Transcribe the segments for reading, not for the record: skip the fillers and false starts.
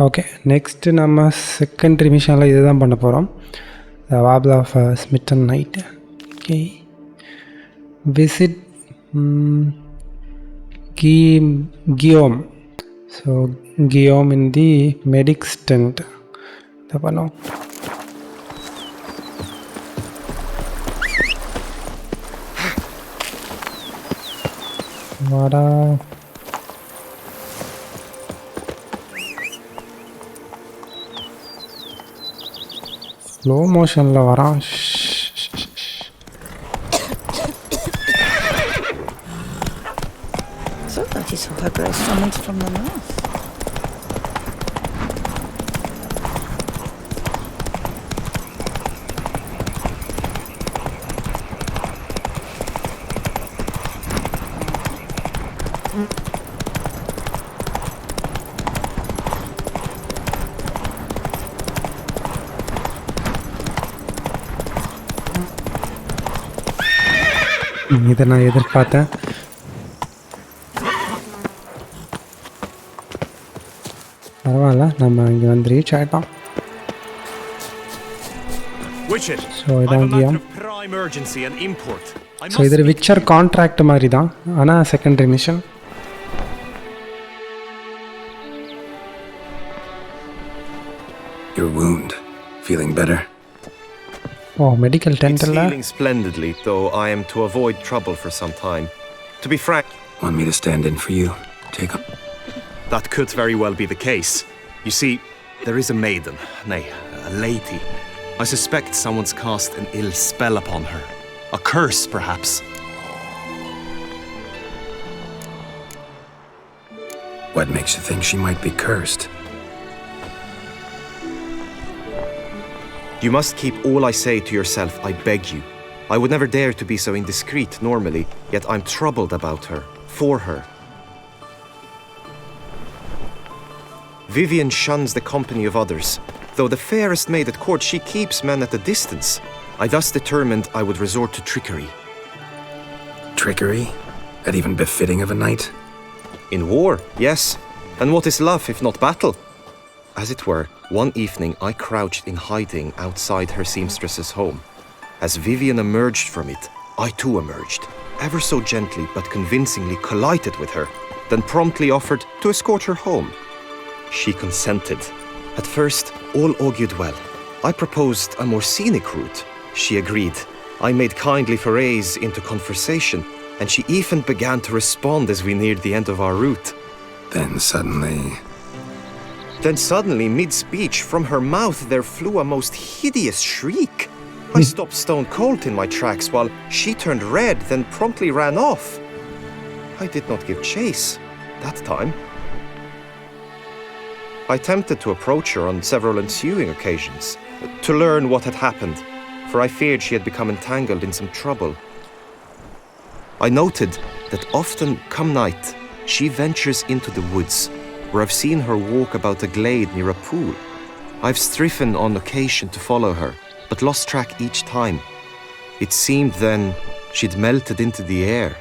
Okay, next நம்ம secondary மிஷனில் இது தான் பண்ண போகிறோம். The waffle of smitten night. Okay, visit Guillaume. So Guillaume in the medics tent. இதை பண்ணோம். வாடா, ஸ்லோ மோஷனில் வரான். So that he saw her grow stomachs from the mouth. இதை நான் எதிர்பார்த்தேன். பரவாயில்ல, நம்ம இங்கே வந்து ரீச் ஆகிட்டோம். ஸோ இதான் கியோம். ஸோ இது விச்சர் கான்ட்ராக்ட் மாதிரி தான், ஆனால் secondary mission. Your wound. Feeling better? Oh, medical tent. It's healing splendidly, though I am to avoid trouble for some time. To be frank... Want me to stand in for you, Jacob? That could very well be the case. You see, there is a maiden, nay, a lady. I suspect someone's cast an ill spell upon her. A curse, perhaps. What makes you think she might be cursed? You must keep all I say to yourself, I beg you. I would never dare to be so indiscreet normally, yet I'm troubled about her, for her. Vivian shuns the company of others. Though the fairest maid at court, she keeps men at a distance. I thus determined I would resort to trickery. Trickery? That even befitting of a knight? In war, yes. And what is love if not battle? As it were, one evening I crouched in hiding outside her seamstress's home. As Vivian emerged from it, I too emerged, ever so gently but convincingly collided with her, then promptly offered to escort her home. She consented. At first, all augured well. I proposed a more scenic route. She agreed. I made kindly forays into conversation, and she even began to respond as we neared the end of our route. Then suddenly, mid-speech, from her mouth there flew a most hideous shriek. I stopped stone cold in my tracks while she turned red, then promptly ran off. I did not give chase that time. I attempted to approach her on several ensuing occasions, to learn what had happened, for I feared she had become entangled in some trouble. I noted that often, come night, she ventures into the woods, where I've seen her walk about a glade near a pool. I've striven on occasion to follow her, but lost track each time. It seemed then she'd melted into the air.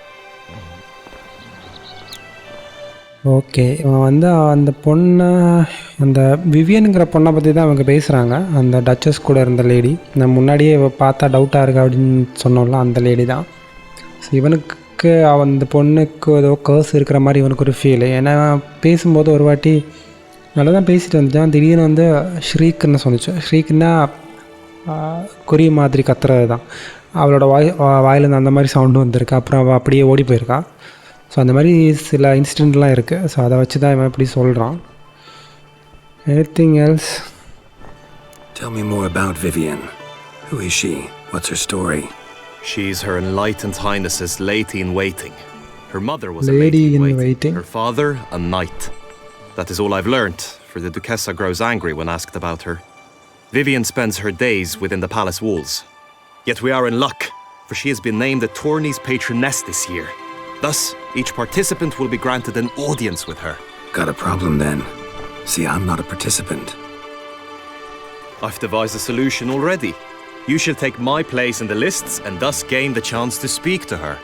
Okay, இவன் வந்து அந்த பொண்ணை, அந்த விவியனுங்கிற பொண்ணை பற்றி தான் அவங்க பேசுகிறாங்க. அந்த டச்சஸ் கூட இருந்த லேடி, நான் முன்னாடியே பார்த்தா டவுட்டாக இருக்கு அப்படின்னு சொன்னோம்ல, அந்த லேடி தான். ஸோ இவனுக்கு அந்த பொண்ணுக்கு ஏதோ கர்ஸ் இருக்கிற மாதிரி இவனுக்கு ஒரு ஃபீல். ஏன்னா பேசும்போது ஒரு வாட்டி நல்லா தான் பேசிட்டு வந்துச்சான், திடீர்னு வந்து ஷ்ரீக்குன்னு சொன்னிச்சு. ஷ்ரீக்குன்னா குறி மாதிரி கத்துறது தான். அவளோட வாயிலேருந்து அந்த மாதிரி சவுண்டு வந்திருக்கு. அப்புறம் அவள் அப்படியே ஓடி போயிருக்கா. ஸோ அந்த மாதிரி சில இன்சிடெண்ட்லாம் இருக்குது. ஸோ அதை வச்சு தான் இவன் இப்படி சொல்கிறான். Anything else? Tell me more about Vivian. Who is she? What's her story? She's Her Enlightened Highness's lady in waiting. Her mother was lady a lady in waiting. Her father, a knight. That is all I've learnt, for the Duchessa grows angry when asked about her. Vivian spends her days within the palace walls. Yet we are in luck, for she has been named the tourney's patroness this year. Thus, each participant will be granted an audience with her. Got a problem then. See, I'm not a participant. I've devised a solution already. You shall take my place in the lists and thus gain the chance to speak to her.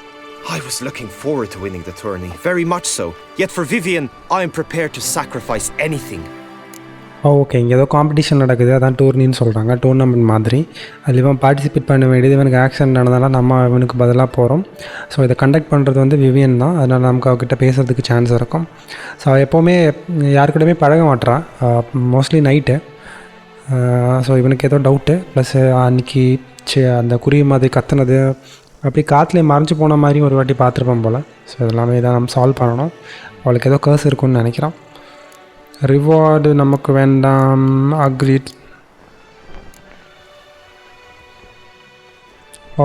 I was looking forward to winning the tourney, very much so. Yet for Vivian, I am prepared to sacrifice anything. Okay, இங்கே ஏதோ competition நடக்குது, அதான் டூர்னின்னு சொல்கிறாங்க, tournament மாதிரி. அதில் இவன் participate பண்ண வேண்டியது, இவனுக்கு ஆக்சிடென்ட் ஆனதால நம்ம இவனுக்கு பதிலாக போகிறோம். ஸோ இதை கண்டக்ட் பண்ணுறது வந்து விவியன் தான், அதனால் நமக்கு அவகிட்ட பேசுகிறதுக்கு சான்ஸ் இருக்கும். ஸோ அவள் எப்போவுமே யாரு கூடயுமே பழக மாட்டான், மோஸ்ட்லி நைட்டு. ஸோ இவனுக்கு ஏதோ டவுட்டு, ப்ளஸ் அன்றைக்கி அந்த குருவி மாதிரி கத்துனது அப்படி காற்றுலேயே மறைஞ்சு போன மாதிரி ஒரு வாட்டி பார்த்துருப்போம் போல். ஸோ இதெல்லாமே தான் நம்ம சால்வ் பண்ணணும். அவளுக்கு ஏதோ கர்ஸ் இருக்குன்னு நினைக்கிறான். ரிவார்டு நமக்கு வேண்டாம். Agreed.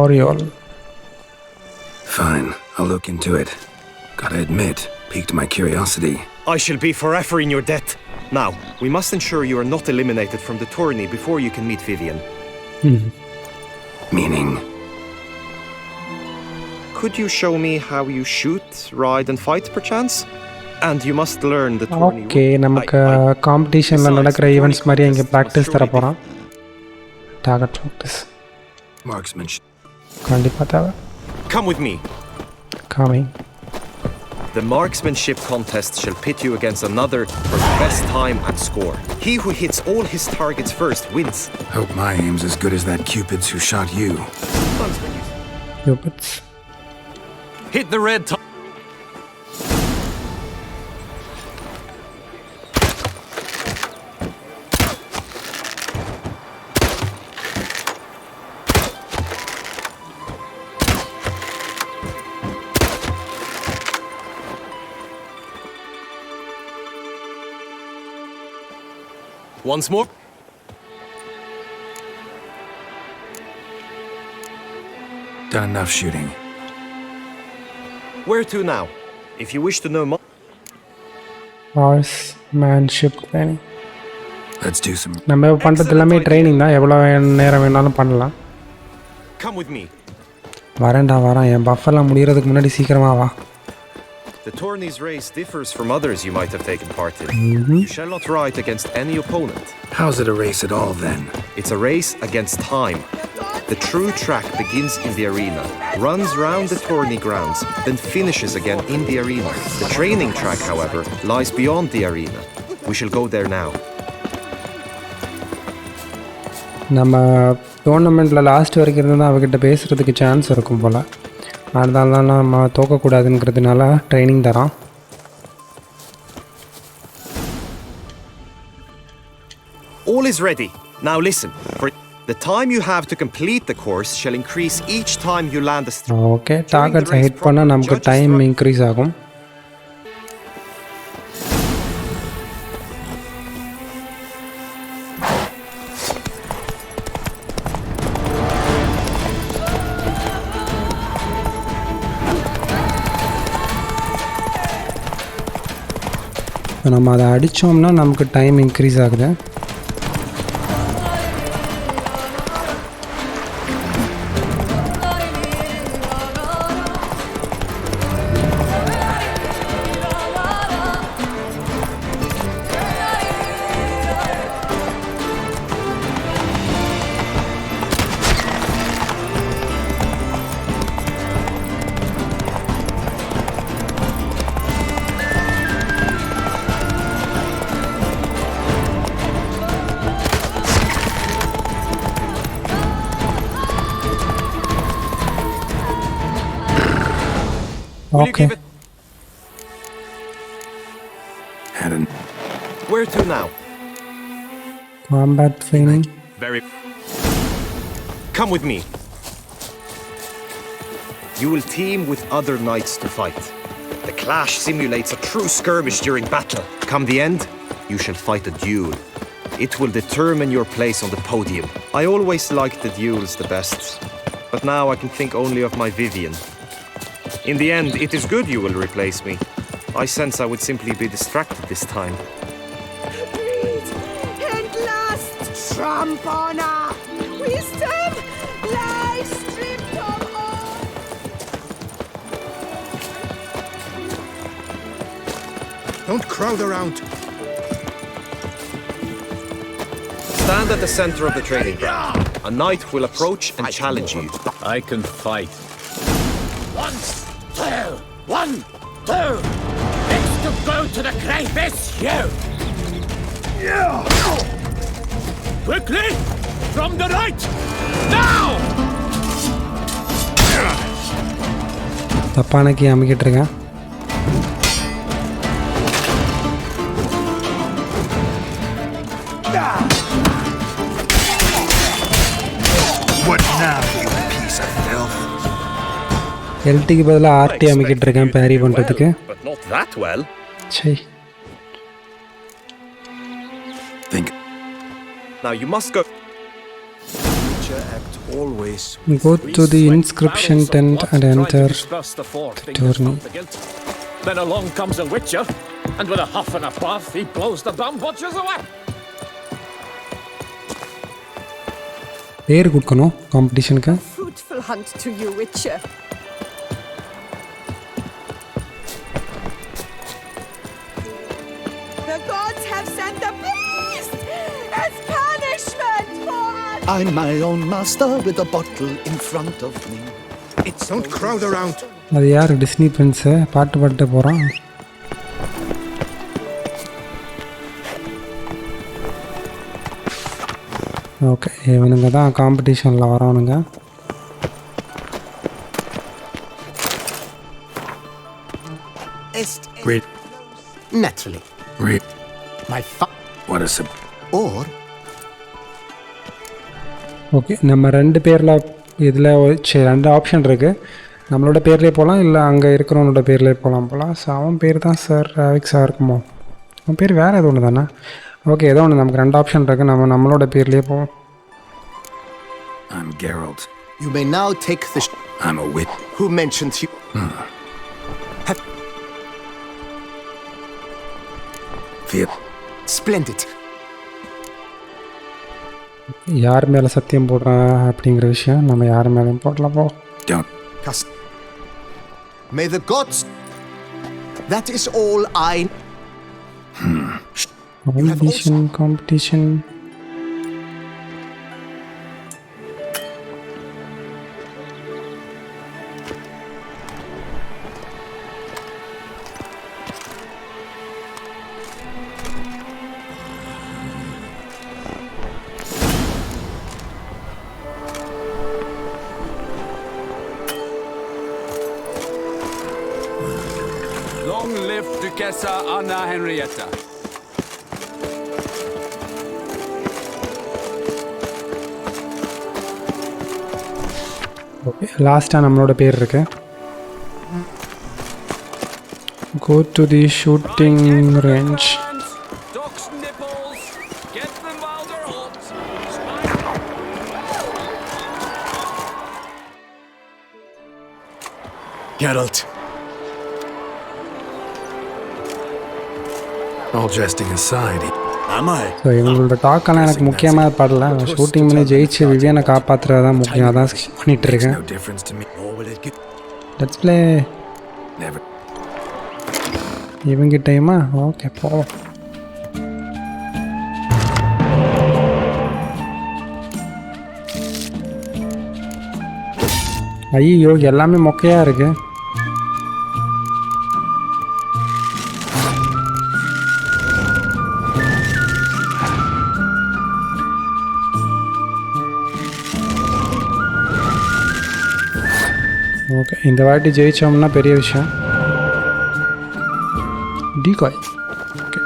Oriole. Fine, I'll look into it. Gotta admit, piqued my curiosity. I shall be forever in your debt. Now, we must ensure you are not eliminated from the tourney before you can meet Vivian. Meaning? Could you show me how you shoot, ride and fight perchance? And you must learn the tourney. Okay, நமக்கு காம்படிஷனில் நடக்கிற events மாதிரி இங்கே practice தர போகிறான். Target practice Marksmanship. கண்டிப்பாக தேவை. Come with me. Coming. The marksmanship contest shall pit you against another for the best time and score. He who hits all his targets first wins. Hope my aim's as good as that Cupid's who shot you. Cupids. Hit the red top. Once more. Done enough shooting. Where to now? If you wish to know more. Horsemanship training. Let's do some. நம்ம பண்ணுறது எல்லாமே training தான், எவ்வளோ நேரம் வேணாலும் பண்ணலாம். Come with me. வரேன்டா வரேன், என் பஃபெல்லாம் முடிகிறதுக்கு முன்னாடி சீக்கிரமாக வா. The tourney's race differs from others you might have taken part in. You shall not ride against any opponent. How's it a race at all then? It's a race against time. The true track begins in the arena, runs round the tourney grounds, then finishes again in the arena. The training track, however, lies beyond the arena. We shall go there now. நம்ம டோர்னமெண்ட்டில் last வரைக்கும் இருந்தால் அவகிட்ட பேசுகிறதுக்கு chance இருக்கும் போல், அதனால நம்ம தோக்கக்கூடாதுங்கிறதுனால training தரான். All is ready. Now listen. For the time you have to complete the course shall increase each time you land a stroke. Okay, டார்கெட்ஸை ஹிட் பண்ணால் நமக்கு டைம் இன்க்ரீஸ் ஆகும். நம்ம அதை அடித்தோம்னா நமக்கு டைம் இன்க்ரீஸ் ஆகுது. Okay. Where to now? Combat training. Very. Come with me. You will team with other knights to fight. The clash simulates a true skirmish during battle. Come the end, you shall fight a duel. It will determine your place on the podium. I always liked the duels the best, but now I can think only of my Vivian. In the end, it is good you will replace me. I sense I would simply be distracted this time. Breathe and last tramp on her. Wisdom lies stripped of all. Don't crowd around. Stand at the center of the training ground. A knight will approach and challenge you. I can fight. Once, two, 1, 2. Next to go to the grave is you. Quickly! From the right! Now! தப்பான key அமைக்கிட்டு இருக்கேன். What now, you piece of filth? எல்டிக்கு பதிலாக RT அமைக்கிட்டு இருக்கேன் பேரி பண்ணுறதுக்கு. But not that well. Psi. Think. Now you must go. Always. Go to the inscription tent and enter the tourney. Then along comes a witcher, and with a huff and a puff, he blows the dumb butchers away. பேர் கொடுக்கணும் காம்படிஷனுக்கு. Fruitful hunt to you, Witcher. The gods have sent a beast as punishment for us. I'm my own master with a bottle in front of me. Don't crowd around. அது யார் Disney prince பாட்டு பாட்டு போகிறான். Okay இவனுங்க தான் காம்படிஷனில் வரவனுங்க. Read. Naturally. Read. My What is it? or okay நம்ம ரெண்டு பேரில் இதில் சரி ரெண்டு ஆப்ஷன் இருக்குது. நம்மளோட பேர்லேயே போகலாம் இல்லை அங்கே இருக்கிறவனோட பேர்லேயே போகலாம் போகலாம். ஸோ அவன் பேர் தான் சார் ராவிக்ஸாக இருக்குமோ? அவன் பேர் வேறு ஏதோ ஒன்று தானே? ஓகே ஏதோ ஒன்று நமக்கு ரெண்டு ஆப்ஷன் இருக்குது. நம்மளோட பேர்லேயே போவோம். I'm Geralt. you may now take the I'm a wit. who mentions you. Feel. Splendid. யார் மேலே சத்தியம் போடுறேன் அப்படிங்கிற விஷயம் நம்ம யார் மேலேயும் போடலாம். போ. Don't. Cast. May the gods. That is all I. Competition Long live Duchessa Anna Henrietta. Okay லாஸ்ட்டாக நம்மளோட பேர் இருக்கு. Go to the shooting range. Duck's nipples. Get them while they're hot. Geralt. All jesting aside. Am I? So இவங்களோட டாக்கெல்லாம் எனக்கு முக்கியமாக படல. Shooting பண்ணி ஜெயிச்சு விவியனை காப்பாற்றுறது தான் முக்கியம். அதான் ஸ்கிப் பண்ணிகிட்டு இருக்கேன். No difference to me. Or will it give? Let's play. Never. இவங்கிட்டையுமா? ஓகே போ. ஐயோ எல்லாமே மொக்கையாக இருக்கு. ஓகே இந்த வாட்டி ஜெயிச்சோம்னா பெரிய விஷயம். டிகாய். ஓகே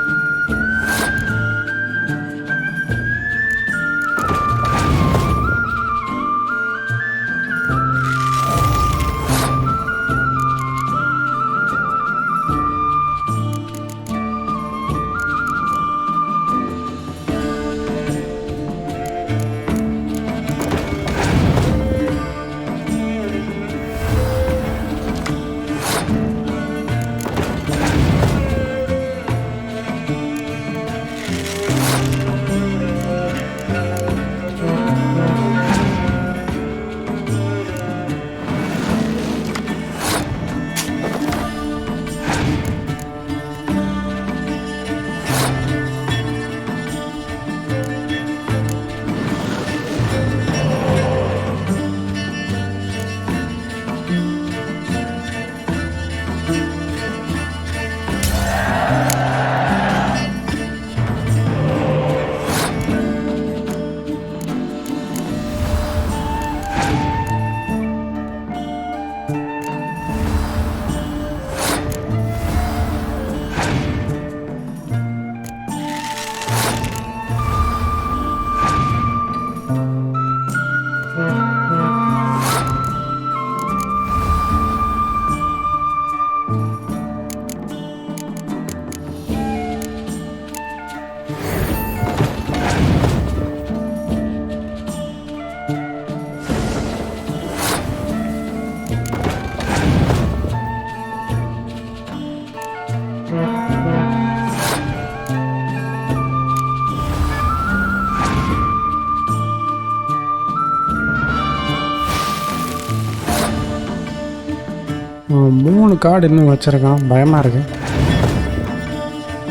3 கார்டு இன்னும் வச்சுருக்கான், பயமாக இருக்கு.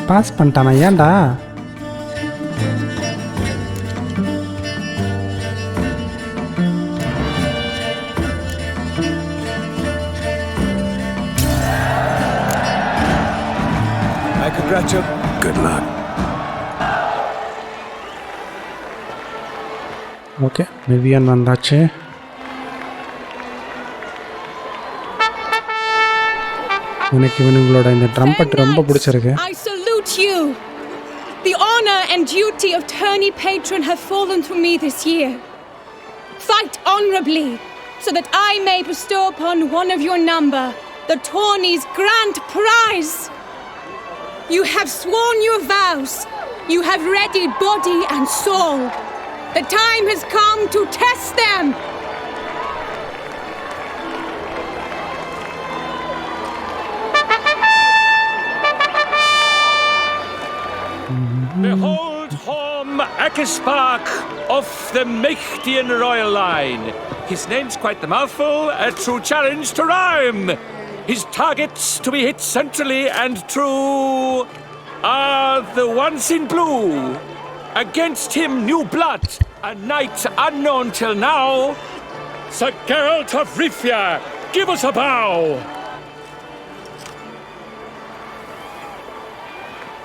பாஸ் பண்ணிட்டானா? ஏன்டா? I congratulate. Good luck. Okay, Vivian வந்தாச்சு. எனக்கு இவனுங்களோட இந்த ட்ரம்பட் ரொம்ப பிடிச்சிருக்கு. I salute you. The honor and duty of tourney patron have fallen to me this year. Fight honorably, so that I may bestow upon one of your number the tourney's grand prize. You have sworn your vows. You have readied body and soul. The time has come to test them. Behold Horm Akispark of the Mechtian royal line. His name's quite the mouthful, a true challenge to rhyme. His targets to be hit centrally and true are the ones in blue. Against him new blood, a knight unknown till now. Sir Geralt of Rivia, give us a bow.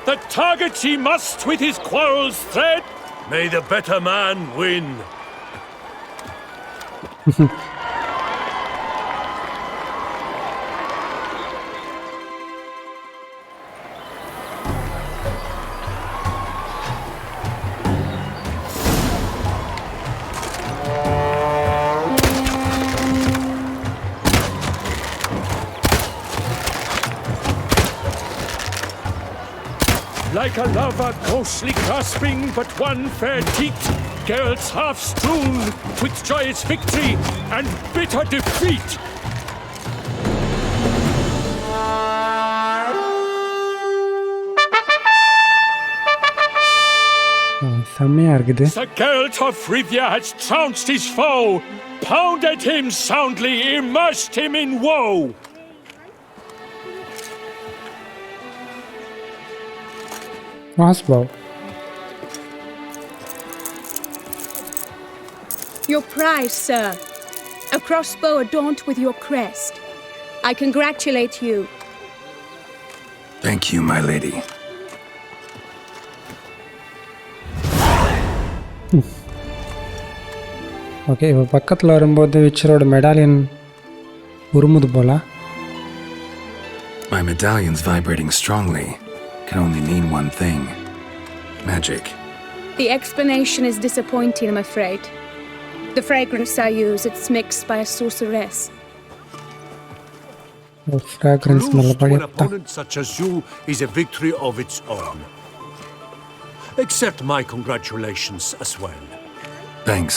The target he must with his quarrels thread. May the better man win. Like a lover ghostly grasping but one fair teat, Geralt's half strewn with joyous victory and bitter defeat. செம்மையா இருக்குது. Sir Geralt of Rivia has trounced his foe, pounded him soundly, immersed him in woe. crossbow. Your prize, sir. A crossbow adorned with your crest. I congratulate you. Thank you, my lady. Okay, இப்போ பக்கத்தில் வரும்போது விச்சரோட medallion உருமுது போல. My medallion's vibrating strongly. Can only mean one thing. Magic. The explanation is disappointing, I'm afraid. The fragrance I use, it's mixed by a sorceress. Fragrance நல்ல Lose to an படியா. opponent such as you is a victory of its own. Accept my congratulations as well. Thanks.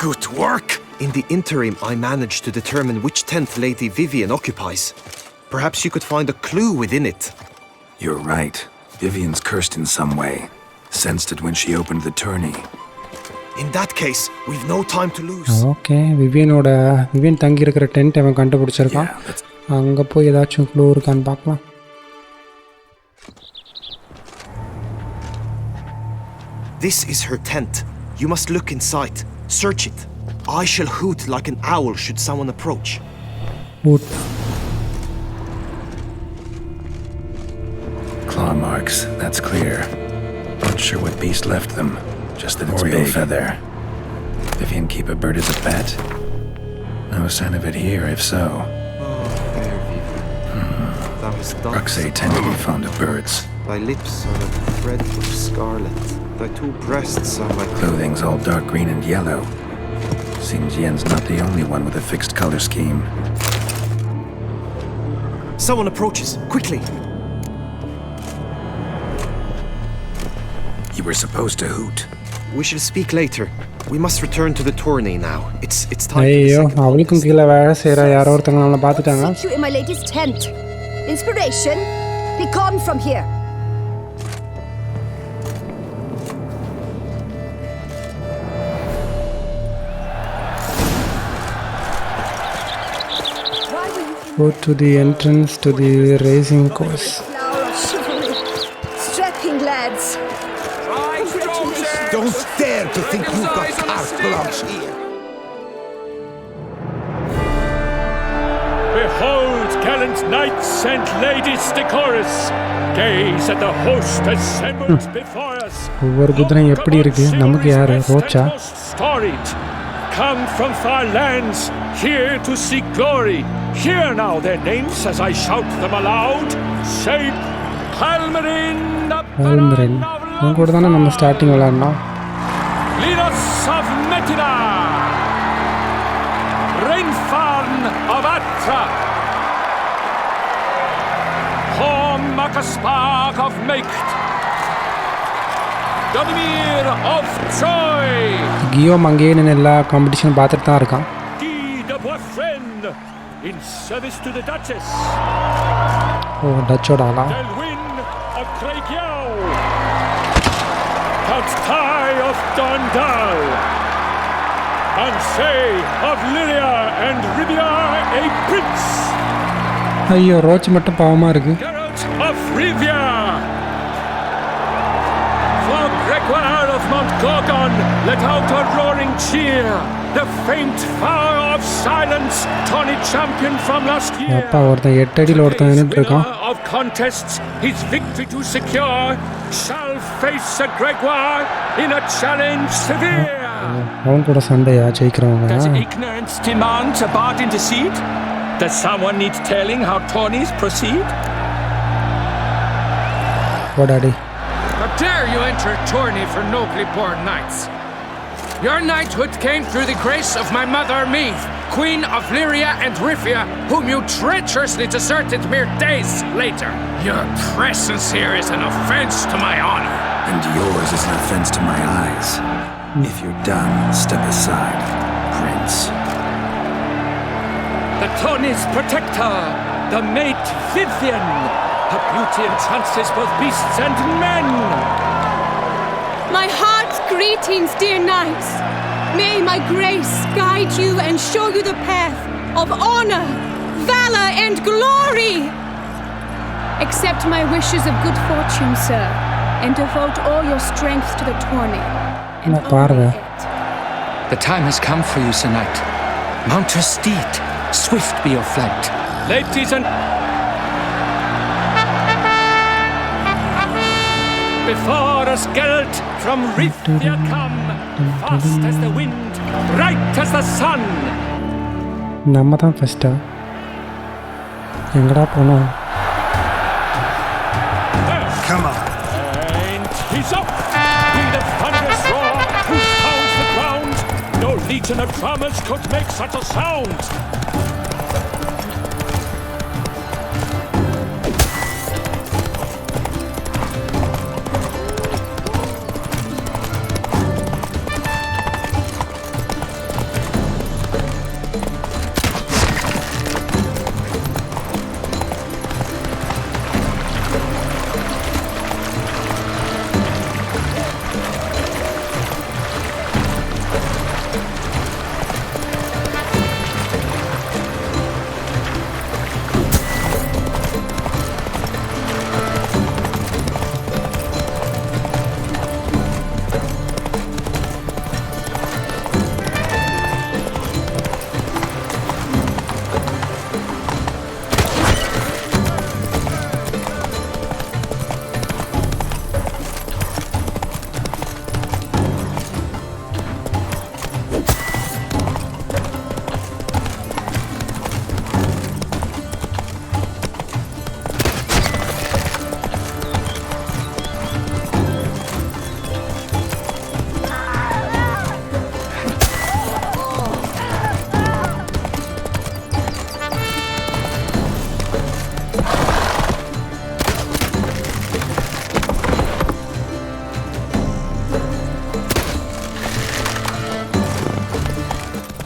Good work! In the interim, I managed to determine which tent Lady Vivian occupies. Perhaps you could find a clue within it. You're right. Vivian's cursed in some way. Sensed it when she opened the tourney. In that case, we've no time to lose. Okay, Vivian தங்கி இருக்கிற tent அவன் கண்டுபிடிச்சிருக்கான். Yeah, that's... அங்கே போய் ஏதாச்சும் clue இருக்கான்னு பார்க்கலாம். This is her tent. You must look inside. Search it. I shall hoot like an owl should someone approach. Hoot. Claw marks, that's clear. Not sure what beast left them. Just that it's big. Feather. Vivian keep a bird as a pet? No sign of it here, if so. Oh, fair Vivian. Thou hast done Ruxay tend to be fond of birds. Thy lips are like threads of scarlet. Thy two breasts are like... Clothing's all dark green and yellow. Seems Yen's not the only one with a fixed color scheme. Someone approaches. Quickly! You were supposed to hoot. We shall speak later. We must return to the tourney now. It's time for the ஐயோ, second அவளுக்கும் contest. கீழே வேலை செய்கிற யாரோ ஒருத்தங்க நம்மளை பார்த்துட்டாங்க. Sit you in my lady's tent. Inspiration, be gone from here. Go to the entrance to the racing course. Flower of chivalry. Strapping lads. Don't dare to think you've got carte blanche here. Behold, gallant knights and ladies decorous, gaze at the host assembled before us. ஒவ்வொரு குதிரையும் எப்படி இருக்கு? நமக்கு யாரு? ரோச்சா? Storied, come from far lands, here to seek glory. Hear now their names as I shout them aloud. Say, Palmerin, Palmerin. அவங்க கூட தானே நம்ம ஸ்டார்டிங் விளையாடணும். Linus of Metina, Rainfarn of Atra, Horm Makaspark of Meikt, Donimir of Troy, கியோம் அங்கேயே நின்று எல்லா காம்படிஷனும் பார்த்துட்டு தான் இருக்கான். Guy de Boisfriend, in service to the Duchess, ஓ டச்சோட ஆளா? Delwyn of Craigiau, Count Tai of Dondal, Ansay of Lyria and Rivia a prince, ஐயோ roach மட்டும் பாவமாக இருக்கு. Geralt of Rivia, for Gregoire of Montgorgon let out a roaring cheer, the faint fire of silence, Tawny champion from last year. அப்பா ஒருத்தன் 8 அடியில் ஒருத்தன் நின்றுட்டு இருக்கான். Winner of contests, his victory to secure, shall face a Gregoire in a challenge severe. அவன் கூட சண்டையா ஜெயிக்கிறவங்க? Does ignorance demand a bard intercede? Does someone need telling how tourneys proceed? ஓடாடி. How dare you enter a tourney for nobly born knights? Your knighthood came through the grace of my mother Meath, Queen of Lyria and Rivia, whom you treacherously deserted mere days later. Your presence here is an offense to my honor. And yours is an offense to my eyes. If you're done, step aside, Prince. The tourney's protector, the mate Vivian, her beauty entrances both beasts and men. My heart's greetings, dear knights. May my grace guide you and show you the path of honor, valor, and glory. Accept my wishes of good fortune, sir, and devote all your strength to the tourney. And only it. The time has come for you, Sir Knight. Mount your steed. Swift be your flight. Ladies and before us Geralt from Rivia come, fast as the wind, bright as the sun. நம்ம தான் ஃபஸ்ட்டா? எங்கடா போனோம்? Come on. And he's up. Be the thunderous roar who pounds the ground. No legion of drummers could make such a sound.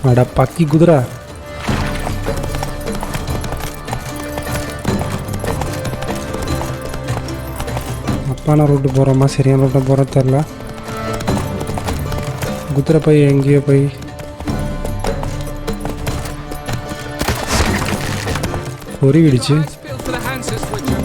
அட பக்கி குதிரை. அப்பான route போகிறோமா சரியான ரூட்டை போகிற தெரில. குதிரை போய் எங்கேயோ போய் பொறி விடுச்சு. I spill for the Hanses, Witcher.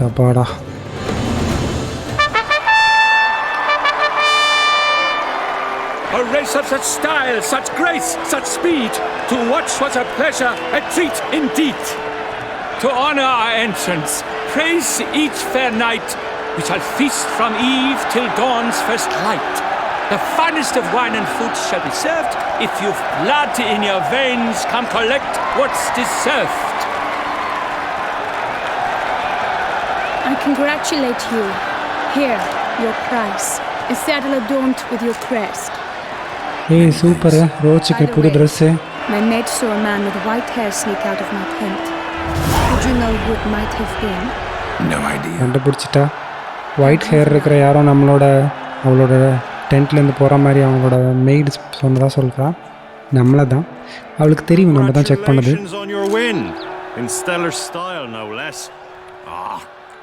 அப்பாடா. A race of such style, such grace, such speed. To watch was a pleasure, a treat indeed. To honor our entrance, praise each fair knight. We shall feast from eve till dawn's first light. The finest of wine and fruits shall be served. If you've blood in your veins, come collect what's deserved. I congratulate you. Here, your prize. A saddle adorned with your crest. ஏய் super. ரோச்சுக்கு புது dress. My maid saw a man with white hair sneak out of my tent. Would you know who it might have been? No idea. கண்டுபிடிச்சிட்டா. White hair இருக்கிற யாரோ அவளோட டென்ட்லேருந்து போகிற மாதிரி அவங்களோட maid சொன்னதாக சொல்கிறா. நம்மளை தான். அவளுக்கு தெரியும் நம்ம தான் செக் பண்ணது. On your win. In stellar style, no less.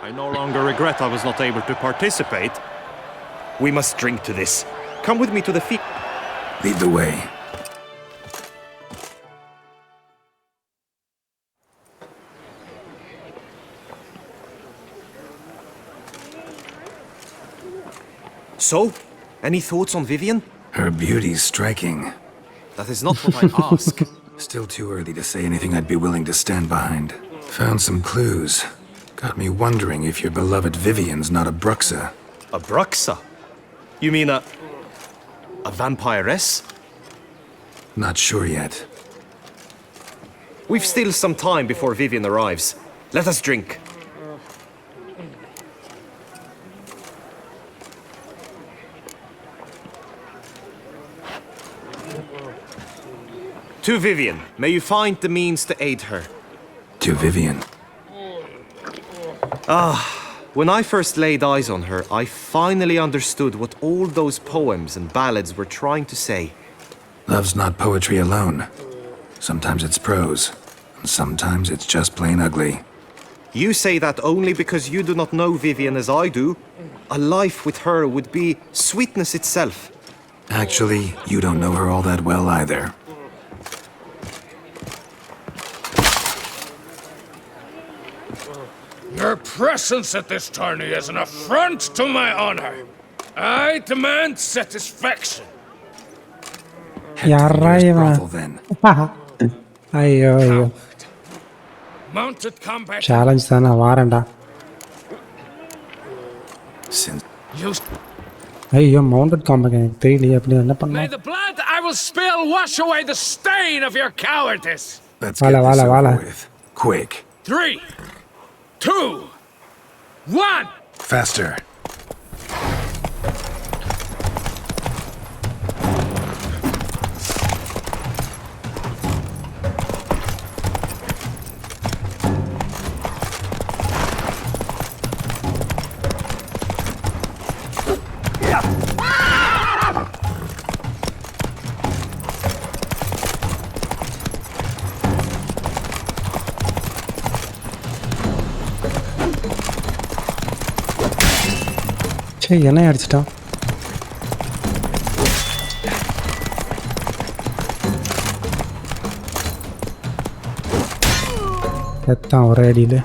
I no longer regret I was not able to participate. We must drink to this. Come with me to the feast. Lead the way. So, any thoughts on Vivian? Her beauty's striking. That is not what I ask. Still too early to say anything I'd be willing to stand behind. Found some clues. Got me wondering if your beloved Vivian's not a Bruxa. A Bruxa? You mean a vampiress? Not sure yet. We've still some time before Vivian arrives. Let us drink. To Vivian, may you find the means to aid her. To Vivian. When I first laid eyes on her, I finally understood what all those poems and ballads were trying to say. Love's not poetry alone. Sometimes it's prose, and sometimes it's just plain ugly. You say that only because you do not know Vivian as I do. A life with her would be sweetness itself. Actually, you don't know her all that well either. Your presence at this tourney is an affront to my honor. I demand satisfaction. யாரா இவன்? Then. ஐயோ ஐயோ. Mounted combat. Challenge தானே வாரேன்டா. Since ஐயோ mounted combat எனக்கு தெரியலையே அப்படி என்ன May பண்ணலாம். the blood I will spill wash away the stain of your cowardice. let's get this over with. Quick. 3, 2, 1. Faster. சே என்ன அடிச்சிட்டான். எத்தான் ஒரே அடியில்.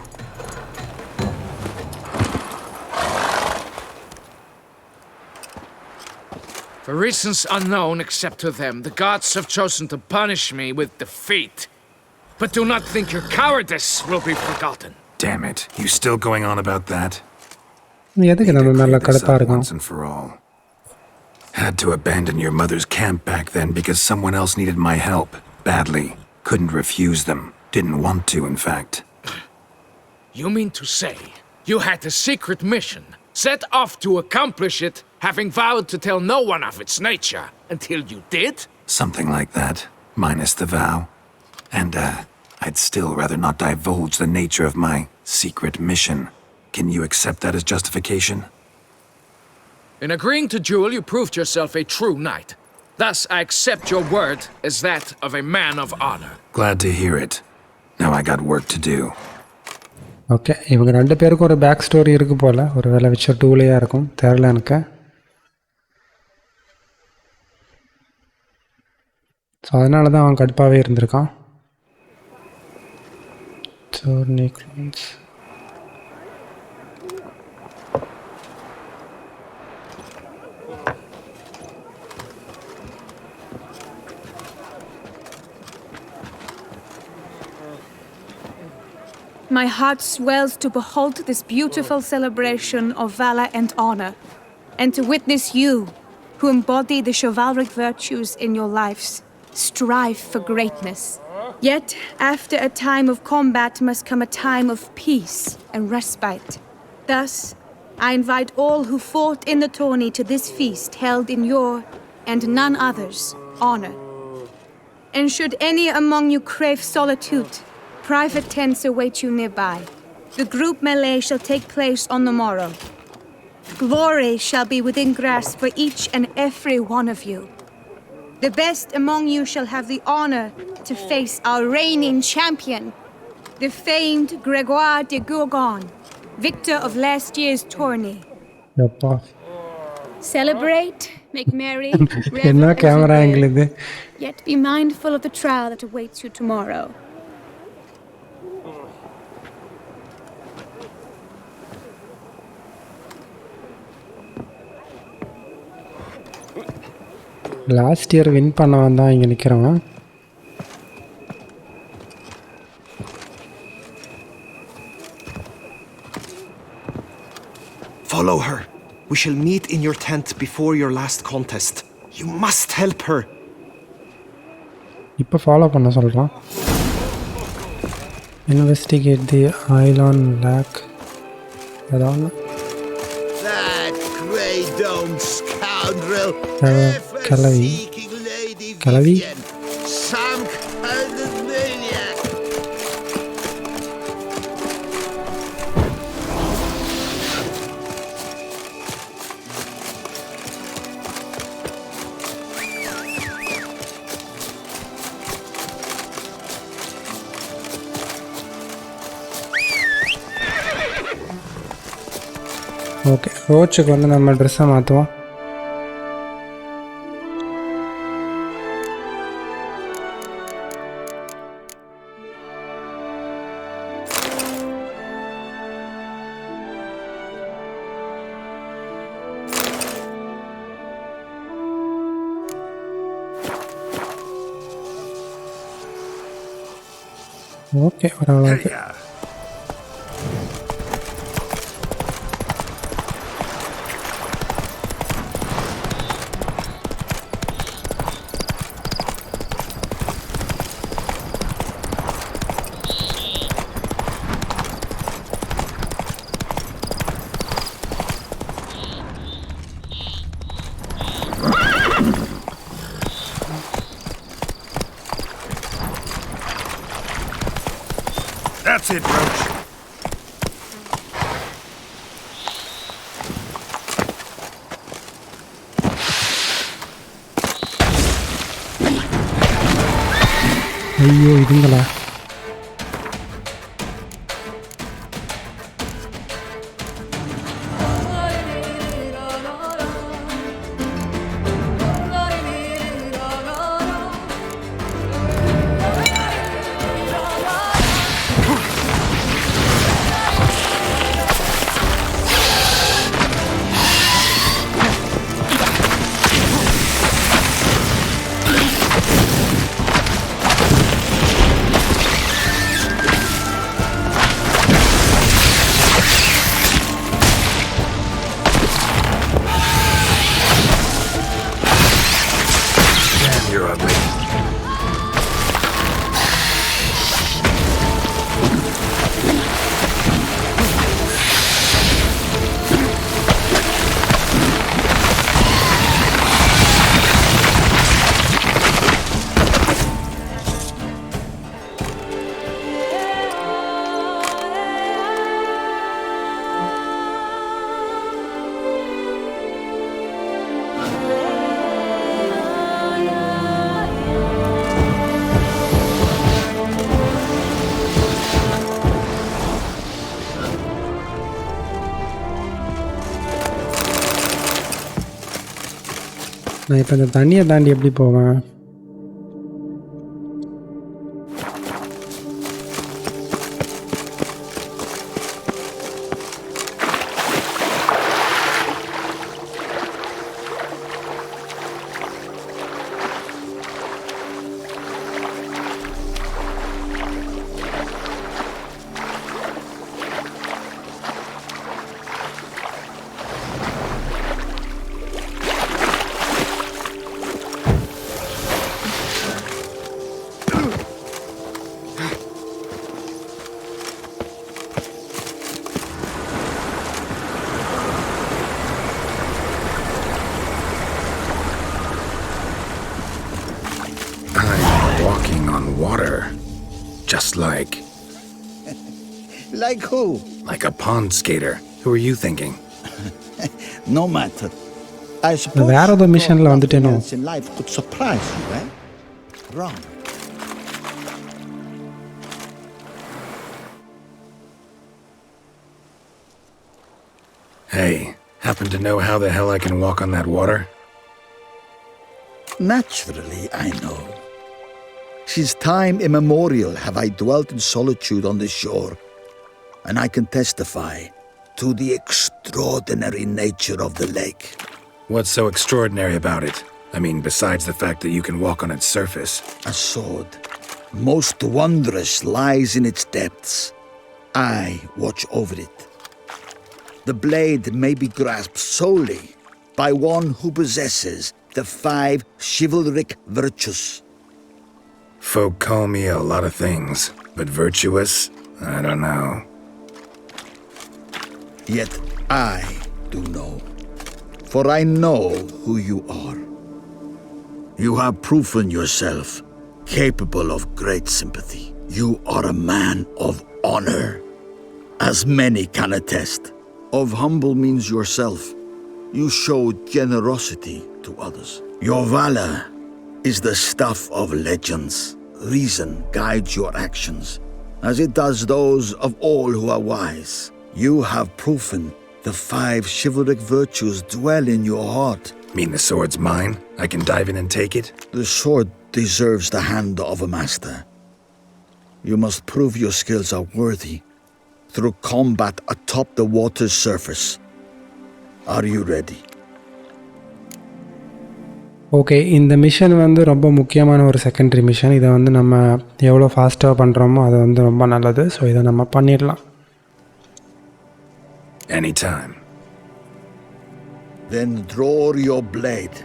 For reasons unknown except to them, the gods have chosen to punish me with defeat. But do not think your cowardice will be forgotten. Damn it. You still going on about that? எதுக்கு நம்ம மேல கடுப்பா இருக்கும்? Once and for all. Had to abandon your mother's camp back then because someone else needed my help. Badly. Couldn't refuse them. Didn't want to, in fact. You mean to say you had a secret mission, set off to accomplish it, having vowed to tell no one of its nature, until you did? Something like that. Minus the vow. And, I'd still rather not divulge the nature of my secret mission. Can you accept that as justification? In agreeing to duel, you proved yourself a true knight. Thus, I accept your word as that of a man of honor. Glad to hear it. Now I got work to do. Okay, இவங்க 2 பேருக்கும் ஒரு back story இருக்கு போல். ஒரு வேலை வச்ச டூலையாக இருக்கும், தெரில எனக்கு. ஸோ அதனால தான் அவன் கடுப்பாகவே இருந்திருக்கான். My heart swells to behold this beautiful celebration of valor and honor, and to witness you, who embody the chivalric virtues in your lives, strive for greatness. Yet, after a time of combat must come a time of peace and respite. Thus, I invite all who fought in the tourney to this feast held in your, and none other's, honor. And should any among you crave solitude, private tents await you nearby. The group melee shall take place on the morrow. Glory shall be within grasp for each and every one of you. The best among you shall have the honor to face our reigning champion, the famed Gregoire de Gourgon, victor of last year's tourney. எப்பா Celebrate, make merry, என்ன revel as camera you angle இது? will, yet be mindful of the trial that awaits you tomorrow. Last year win பண்ணவன் தான் இங்கே நிற்கிறவன். Follow her. We shall meet in your tent before your last contest. You must help her. இப்போ follow பண்ண சொல்கிறான். Investigate தி island lakh ஏதாவது That grey dome scoundrel. Kalavi. Seeking Lady Kalavi? Vivian. Some kind of maniac. Okay, ரோச்சுக்கு வந்து நம்ம ட்ரெஸ்ஸை மாற்றுவோம். Okay, ஓரளவுக்கு That's it, Roach. ஐயோ இதுங்களா? நான் இப்போ இந்த தண்ணியை தாண்டி எப்படி போவேன்? Walking on water. Just like... Like who? Like a pond skater. Who are you thinking? No matter. I suppose வேற ஏதோ மிஷனில் வந்துட்டேனோ? else in life could surprise you, eh? Wrong. Hey, happen to know how the hell I can walk on that water? Naturally, I know. Since time immemorial have I dwelt in solitude on this shore, and I can testify to the extraordinary nature of the lake. What's so extraordinary about it? I mean, besides the fact that you can walk on its surface. A sword, most wondrous, lies in its depths. I watch over it. The blade may be grasped solely by one who possesses the 5 chivalric virtues. Folk call me a lot of things, but virtuous? I don't know. Yet I do know, for I know who you are. You have proven yourself capable of great sympathy. You are a man of honor, as many can attest. Of humble means yourself. You show generosity to others. Your valor is the stuff of legends. Reason guides your actions, as it does those of all who are wise. You have proven the 5 chivalric virtues dwell in your heart. Mean the sword's mine? I can dive in and take it? The sword deserves the hand of a master. You must prove your skills are worthy through combat atop the water's surface. Are you ready? Okay, இந்த mission வந்து ரொம்ப முக்கியமான ஒரு secondary mission. இதை வந்து நம்ம எவ்வளோ ஃபாஸ்ட்டாக பண்ணுறோமோ அது வந்து ரொம்ப நல்லது. ஸோ இதை நம்ம பண்ணிடலாம். Anytime. Then draw your blade.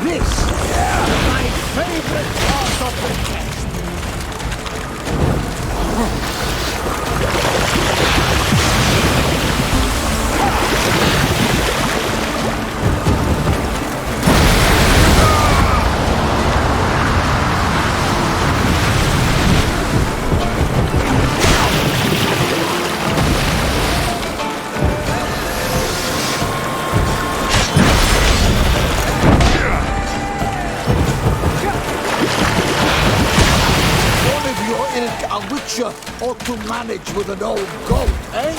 This is my favorite part of the test. Ought to manage with an old goat, eh?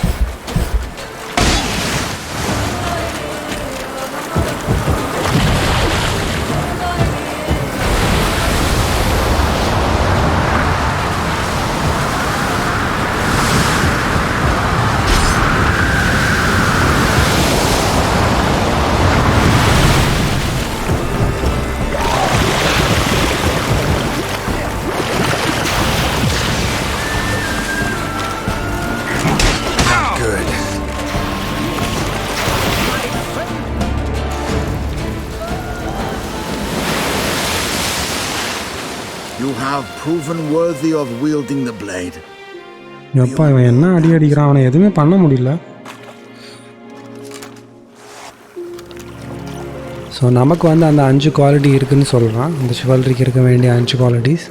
You have proven worthy of wielding the blade. எப்பா இவன் என்ன அடி அடிக்கிறான், அவனை எதுவுமே பண்ண முடியல. ஸோ நமக்கு வந்து அந்த 5 குவாலிட்டி இருக்குதுன்னு சொல்கிறான், அந்த சிவல்ரிக்கு இருக்க வேண்டிய 5 குவாலிட்டிஸ்.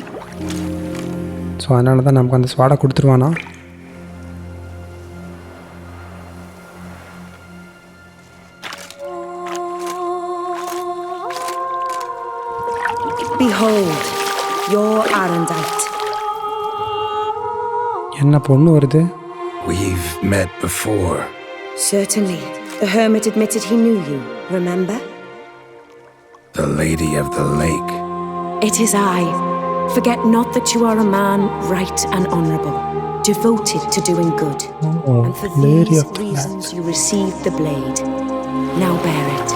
ஸோ அதனால தான் நமக்கு அந்த ஸ்வாடை கொடுத்துருவானா. Behold, your Arendite. என்ன பொண்ணு வருது? We've met before. Certainly. The hermit admitted he knew you, remember? The Lady of the Lake. It is I. Forget not that you are a man right and honourable, devoted to doing good. And for these reasons you received the blade. Now bear it.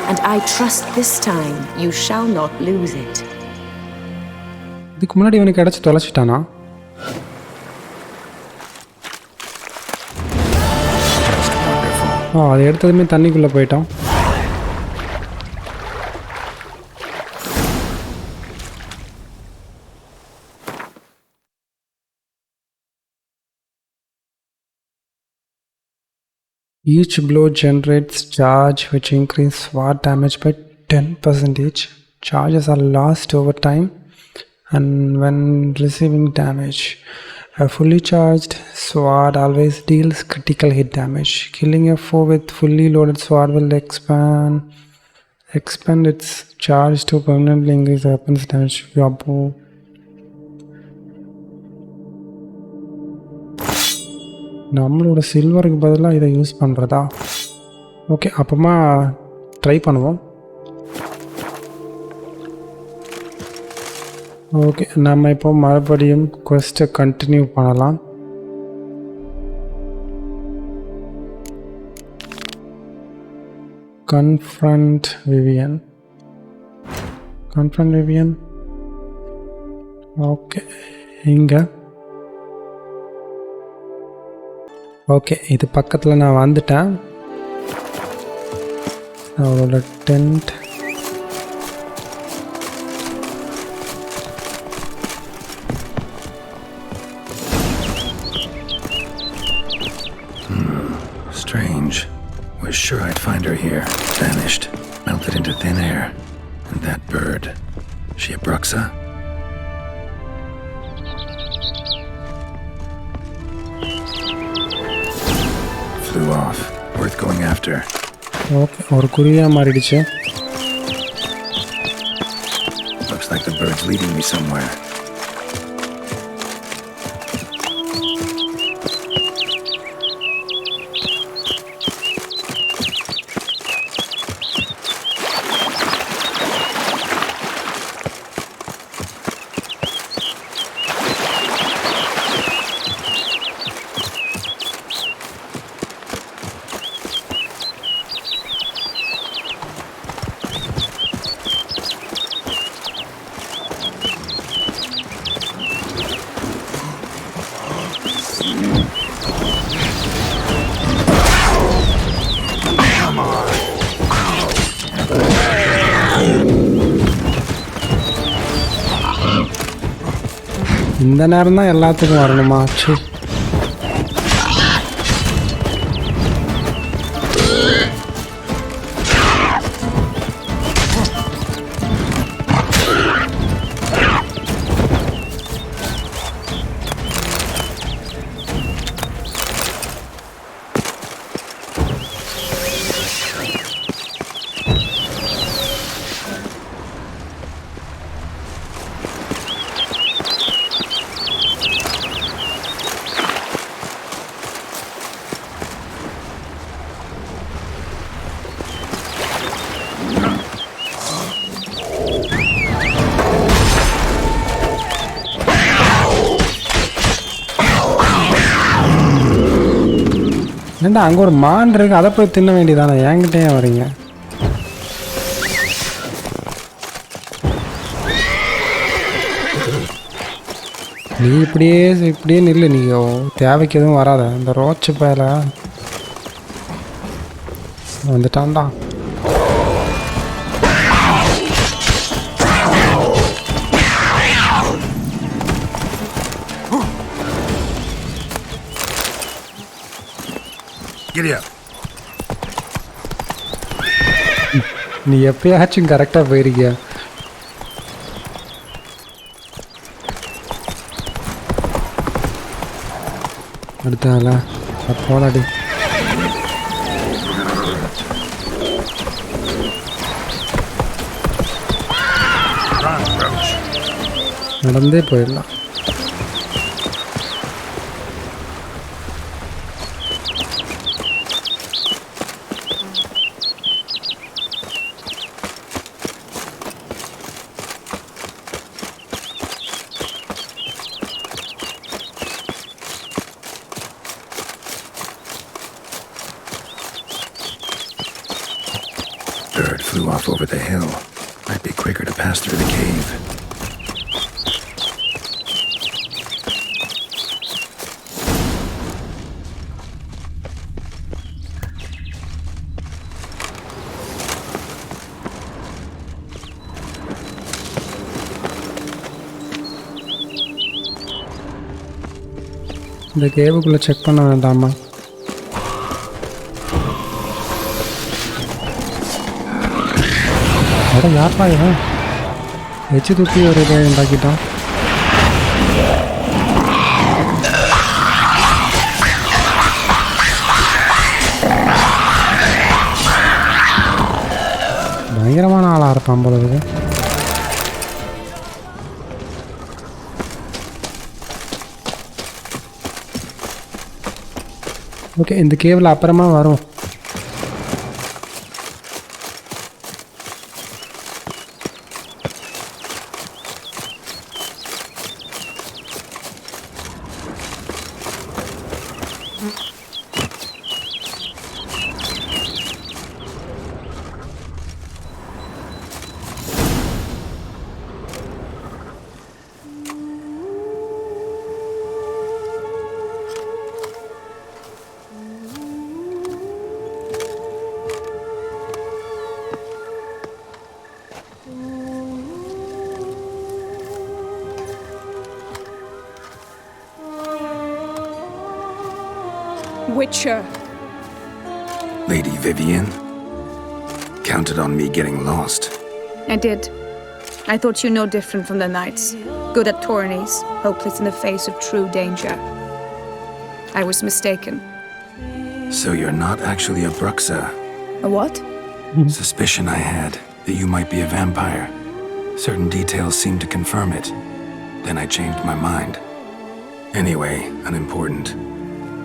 And I trust this time you shall not lose it. இதுக்கு முன்னாடி இவனுக்கு அடைச்சி தொலைச்சிட்டானா? அதை எடுத்ததுமே தண்ணிக்குள்ளே போயிட்டான். Each blow generates charge which increases sword damage by 10%. Charges are lost over time and when receiving damage. A fully charged sword always deals critical hit damage. Killing a foe with fully loaded sword will expand its charge to permanently increase the weapon's damage. நம்மளோட சில்வருக்கு பதிலாக இதை use பண்ணுறதா? Okay, அப்புறமா try பண்ணுவோம். Okay, நம்ம இப்போ மறுபடியும் குவெஸ்ட்டை continue பண்ணலாம். Confront Vivian. ஓகே, இங்கே ஓகே, இது பக்கத்தில் நான் வந்துட்டேன். அவரோட tent. Strange. Was sure I'd find her here. Vanished. Melted into thin air. And that bird. She a Bruxa? Flew off. Worth going after. Okay, ஒரு குருவியாக மாறிடுச்சு. Looks like the bird's leading me somewhere. இந்த நேரம் தான் எல்லாத்துக்கும் வரணுமா? சரி, ஏண்டா அங்கே ஒரு மான் இருக்கு, அதை போய் தின்ன வேண்டியதானே? என்கிட்டே வரீங்க? நீ இப்படியே நில்லு. நீ தேவைக்கு எதுவும் வராத. இந்த ரோச்சு பயல வந்துட்டான்டா. நீ எப்பயாச்சும் கரெக்டாக போயிருக்கியா? அடுத்தால போடாடி. நடந்தே போயிடலாம். bird flew off over the hill. Might be quicker to pass through the cave. இந்த கேவுக்குள்ளே செக் பண்ண வேண்டாமா? அட யார்ப்பா இவன் வச்சு தூக்கி ஒரு இதை உண்டாக்கிட்டான். பயங்கரமான ஆளாக இருப்பான் போல இருக்கு. ஓகே, இந்த கேவில் அப்புறமா வரும். Witcher. Lady Vivian? Counted on me getting lost. I did. I thought you no different from the knights. Good at tourneys, hopeless in the face of true danger. I was mistaken. So you're not actually a Bruxa? A what? Suspicion I had that you might be a vampire. Certain details seemed to confirm it. Then I changed my mind. Anyway, unimportant.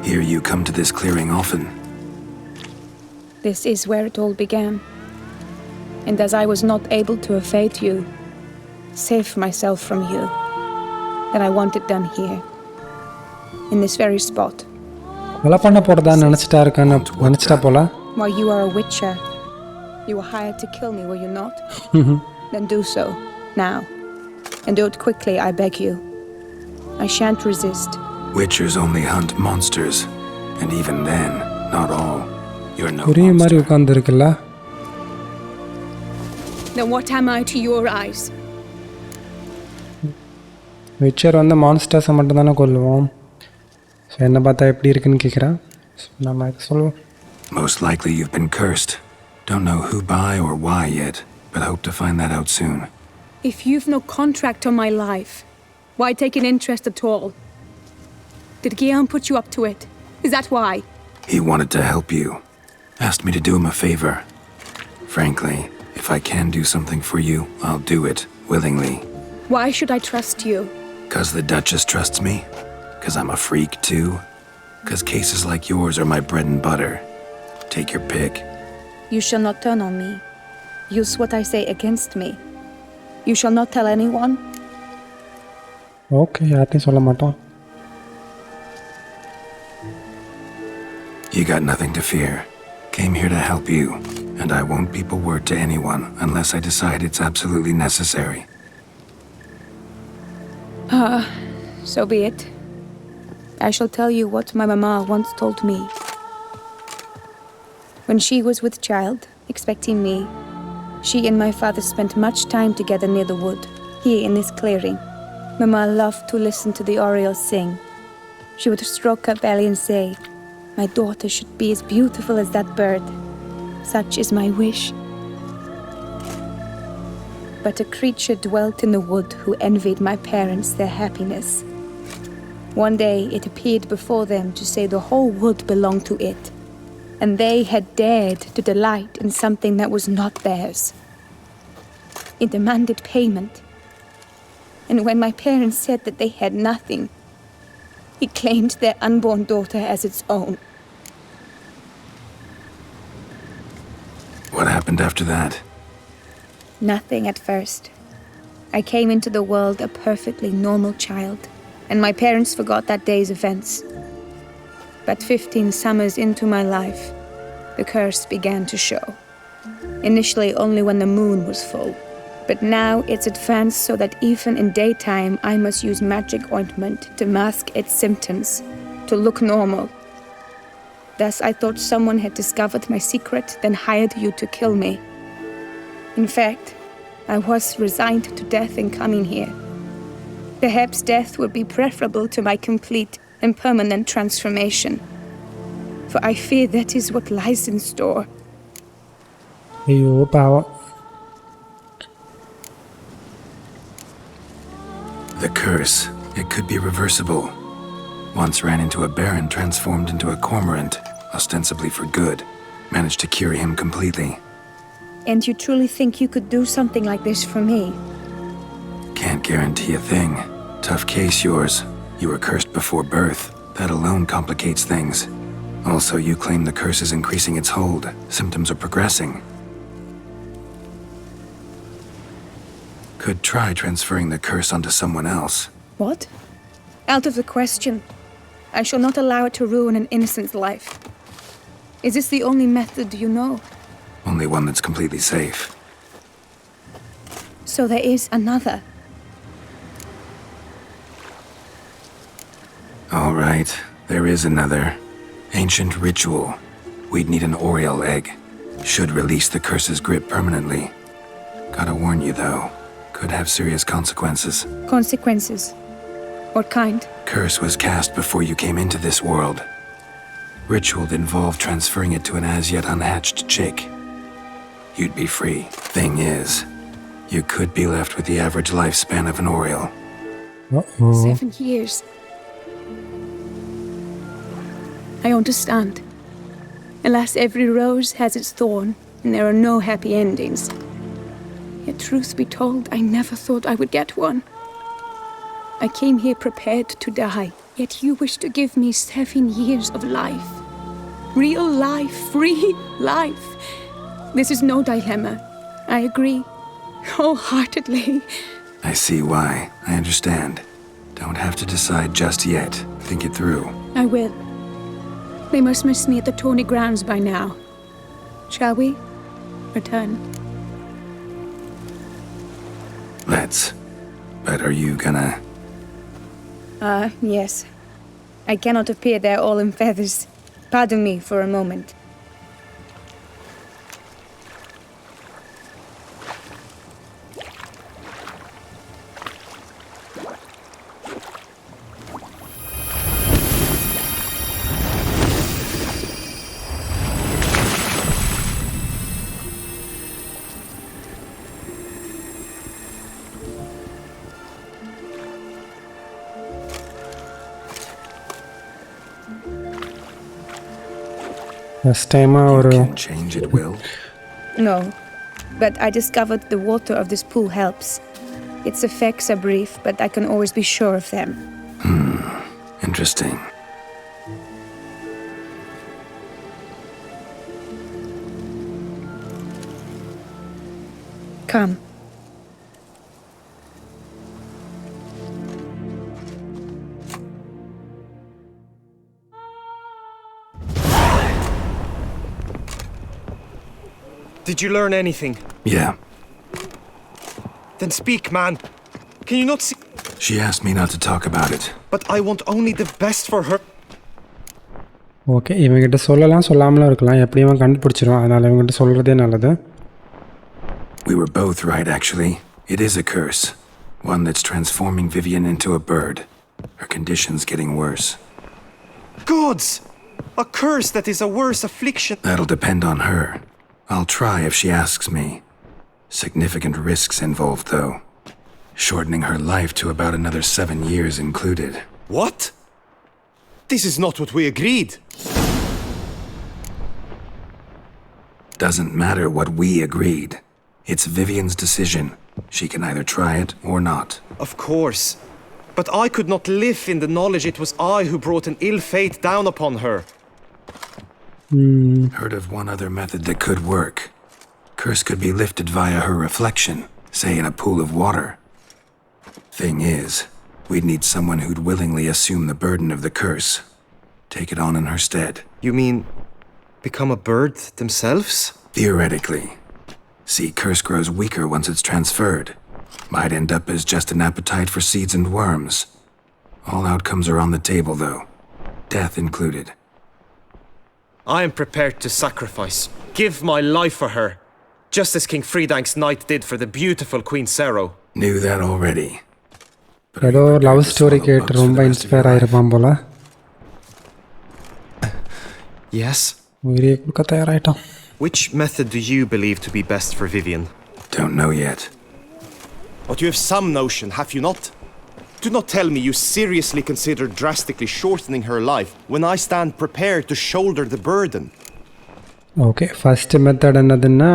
Here you come to this clearing often. This is where it all began. And as I was not able to evade you, save myself from you, then I want it done here. In this very spot. கொலை பண்ண போறதான்னு நினைச்சிட்டா போல. While you are a witcher, you were hired to kill me, were you not? Then do so, now. And do it quickly, I beg you. I shan't resist. Witchers only hunt monsters. And even then, not all. You're no புரிய மாதிரி monster. உட்கார்ந்துருக்குல்ல. Then what am I to your eyes? Witcher வந்து மான்ஸ்டர்ஸை மட்டும் தானே கொல்லுவோம். So என்ன பார்த்தா எப்படி இருக்குன்னு கேட்குறேன். நம்ம சொல்லுவோம். Most likely you've been cursed. Don't know who by or why yet, but hope to find that out soon. If you've no contract on my life, why take an interest at all? Did Guillaume put you up to it? Is that why? He wanted to help you. Asked me to do him a favor. Frankly, if I can do something for you, I'll do it, willingly. Why should I trust you? 'Cause the Duchess trusts me? 'Cause I'm a freak too? 'Cause cases like yours are my bread and butter? Take your pick. You shall not turn on me. Use what I say against me. You shall not tell anyone? Okay, யார்ட்டையும் சொல்ல மாட்டோம். You got nothing to fear. Came here to help you, and I won't peep a word to anyone unless I decide it's absolutely necessary. So be it. I shall tell you what my mama once told me. When she was with child, expecting me, she and my father spent much time together near the wood, here in this clearing. Mama loved to listen to the orioles sing. She would stroke her belly and say, "My daughter should be as beautiful as that bird. Such is my wish." But a creature dwelt in the wood who envied my parents their happiness. One day it appeared before them to say the whole wood belonged to it, and they had dared to delight in something that was not theirs. It demanded payment. And when my parents said that they had nothing, it claimed their unborn daughter as its own. What happened after that? Nothing at first. I came into the world a perfectly normal child, and my parents forgot that day's events. But 15 summers into my life, the curse began to show. initially only when the moon was full. But now it's advanced so that even in daytime I must use magic ointment to mask its symptoms, to look normal. Thus I thought someone had discovered my secret, then hired you to kill me. In fact, I was resigned to death in coming here. Perhaps death would be preferable to my complete and permanent transformation. For I fear that is what lies in store. ஐயோ பாவம். The curse, it could be reversible. Once ran into a baron transformed into a cormorant, ostensibly for good. Managed to cure him completely. And you truly think you could do something like this for me? Can't guarantee a thing. Tough case yours. You were cursed before birth. That alone complicates things. Also, you claim the curse is increasing its hold. Symptoms are progressing. Could try transferring the curse onto someone else. What? Out of the question. I shall not allow it to ruin an innocent's life. Is this the only method you know? Only one that's completely safe. So there is another. All right, there is another. Ancient ritual. We'd need an Oriole egg. Should release the curse's grip permanently. Gotta warn you, though. Could have serious consequences. Consequences? What kind? Curse was cast before you came into this world. Ritual involved transferring it to an as-yet unhatched chick. You'd be free. Thing is, you could be left with the average lifespan of an Oriole. Uh-oh. 7 years. I understand. Alas, every rose has its thorn, and there are no happy endings. Yet truth be told, I never thought I would get one. I came here prepared to die, yet you wish to give me 7 years of life. Real life, free life. This is no dilemma. I agree, wholeheartedly. I see why. I understand. Don't have to decide just yet. Think it through. I will. They must miss me at the Tawny grounds by now. Shall we return? Let's. But are you gonna... Yes. I cannot appear there all in feathers. Pardon me for a moment. First டைமாக You ஒரு can change at will? No, but I discovered the water of this pool helps. Its effects are brief, but I can always be sure of them. Interesting. Come. Did you learn anything? Yeah. Then speak, man. Can you not see? She asked me not to talk about it. But I want only the best for her. Okay இவங்ககிட்ட சொல்லலாம் சொல்லாமலும் இருக்கலாம் எப்படி இவன் கண்டுபிடிச்சிருவான் அதனால் இவங்ககிட்ட சொல்கிறதே நல்லது. We were both right, actually. It is a curse. One that's transforming Vivian into a bird. Her condition's getting worse. Gods! A curse that is a worse affliction. That'll depend on her. I'll try if she asks me. Significant risks involved, though. Shortening her life to about another 7 years included. What? This is not what we agreed. Doesn't matter what we agreed. It's Vivian's decision. She can either try it or not. Of course. But I could not live in the knowledge it was I who brought an ill fate down upon her. Heard of one other method that could work. Curse could be lifted via her reflection, say in a pool of water. Thing is, we'd need someone who'd willingly assume the burden of the curse. Take it on in her stead. You mean become a bird themselves? Theoretically. See, curse grows weaker once it's transferred. Might end up as just an appetite for seeds and worms. All outcomes are on the table, though. Death included. I am prepared to sacrifice, give my life for her, just as King Fridank's knight did for the beautiful Queen Sero. Knew that already. ஏதோ love story கேட்டு ரொம்ப inspire ஆயிருப்பான் போல. Yes? உயிரியை கொடுக்க தயாராயிட்டான். Which method do you believe to be best for Vivian? Don't know yet. But you have some notion, have you not? Do not tell me you seriously consider drastically shortening her life when I stand prepared to shoulder the burden. Okay, first method என்னதுன்னா,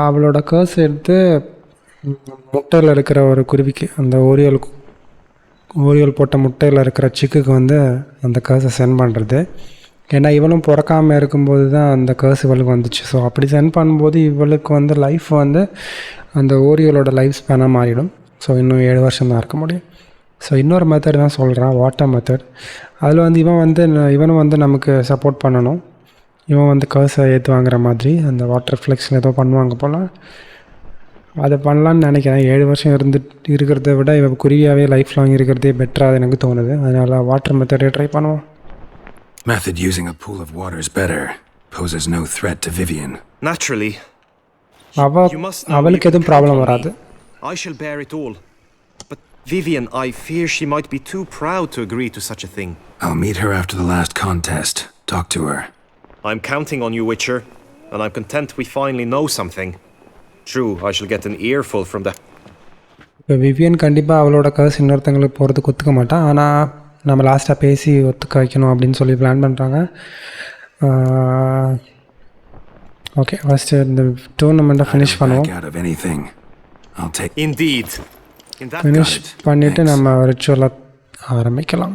அவளோட கர்ஸ் எடுத்து முட்டையில் இருக்கிற ஒரு குருவிக்கு, அந்த Oréal போட்ட முட்டையில் இருக்கிற சிக்குக்கு வந்து அந்த கர்ஸை சென்ட் பண்ணுறது. ஏன்னா இவளும் பிறக்காமல் இருக்கும்போது தான் அந்த கர்ஸ் இவளுக்கு வந்துச்சு. ஸோ அப்படி சென்ட் பண்ணும்போது இவளுக்கு வந்து லைஃப் வந்து அந்த ஓரியலோட லைஃப் ஸ்பேனாக மாறிடும். ஸோ இன்னும் 7 வருஷம் தான் இருக்க முடியும். ஸோ இன்னொரு மெத்தட் தான் சொல்கிறான், வாட்டர் மெத்தட். அதில் வந்து இவனும் வந்து நமக்கு சப்போர்ட் பண்ணணும். இவன் வந்து கர்ஸை ஏற்று வாங்குற மாதிரி அந்த வாட்டர் ஃப்ளெக்ஸில் ஏதோ பண்ணுவாங்க போல். அதை பண்ணலான்னு நினைக்கிறேன். 7 வருஷம் இருக்கிறத விட இவன் குருவியாகவே லைஃப் லாங் இருக்கிறதே பெட்டராக எனக்கு தோணுது. அதனால் வாட்டர் மெத்தடே ட்ரை பண்ணுவோம். Method using a pool of water is better. Poses no threat to Vivian. Naturally. அவளுக்கு எதுவும் ப்ராப்ளம் வராது. I shall bear it all. But Vivian, I fear she might be too proud to agree to such a thing. I'll meet her after the last contest. Talk to her. I'm counting on you, Witcher, and I'm content we finally know something. True, I shall get an earful from the... இப்போ Vivian கண்டிப்பாக அவளோட கர்ஸ் இன்னொருத்தங்களுக்கு போகிறதுக்கு ஒத்துக்க மாட்டான். ஆனால் நம்ம லாஸ்ட்டாக பேசி ஒத்துக்க வைக்கணும் அப்படின்னு சொல்லி பிளான் பண்ணுறாங்க. ஓகே, ஃபஸ்ட்டு இந்த டூர்னமெண்ட்டை ஃபினிஷ் பண்ணுவோம். Indeed. ஃபினிஷ் பண்ணிவிட்டு நம்ம ரிச்சுவலை ஆரம்பிக்கலாம்.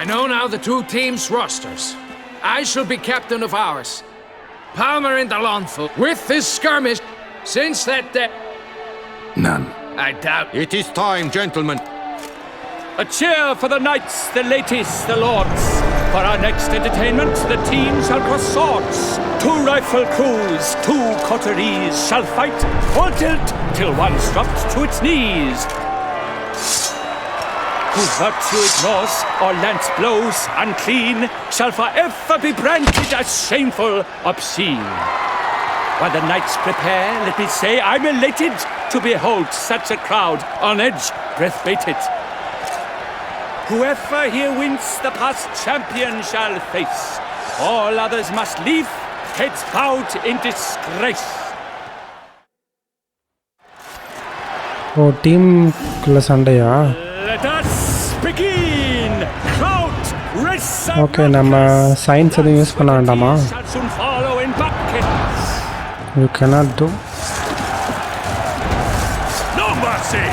I know now the two teams' rosters. I shall be captain of ours. Palmer in the lawnful. With this skirmish, since that day... None. I doubt... It is time, gentlemen. A cheer for the knights, the ladies, the lords. For our next entertainment, the teams shall cross swords. 2 rifle crews, 2 coteries shall fight full tilt till one's dropped to its knees. Who virtue ignores or lance blows unclean shall forever be branded as shameful, obscene. While the knights prepare, let me say I'm elated to behold such a crowd on edge, breath baited. Whoever here wins the past champion shall face. All others must leave, heads bowed in disgrace. ஓ, டீமுக்குள்ள சண்டையா? Let us begin. Crowd, race. Okay, நம்ம science எதுவும் use பண்ண வேண்டாமா? Shall soon follow in buckets. We cannot do. No mercy.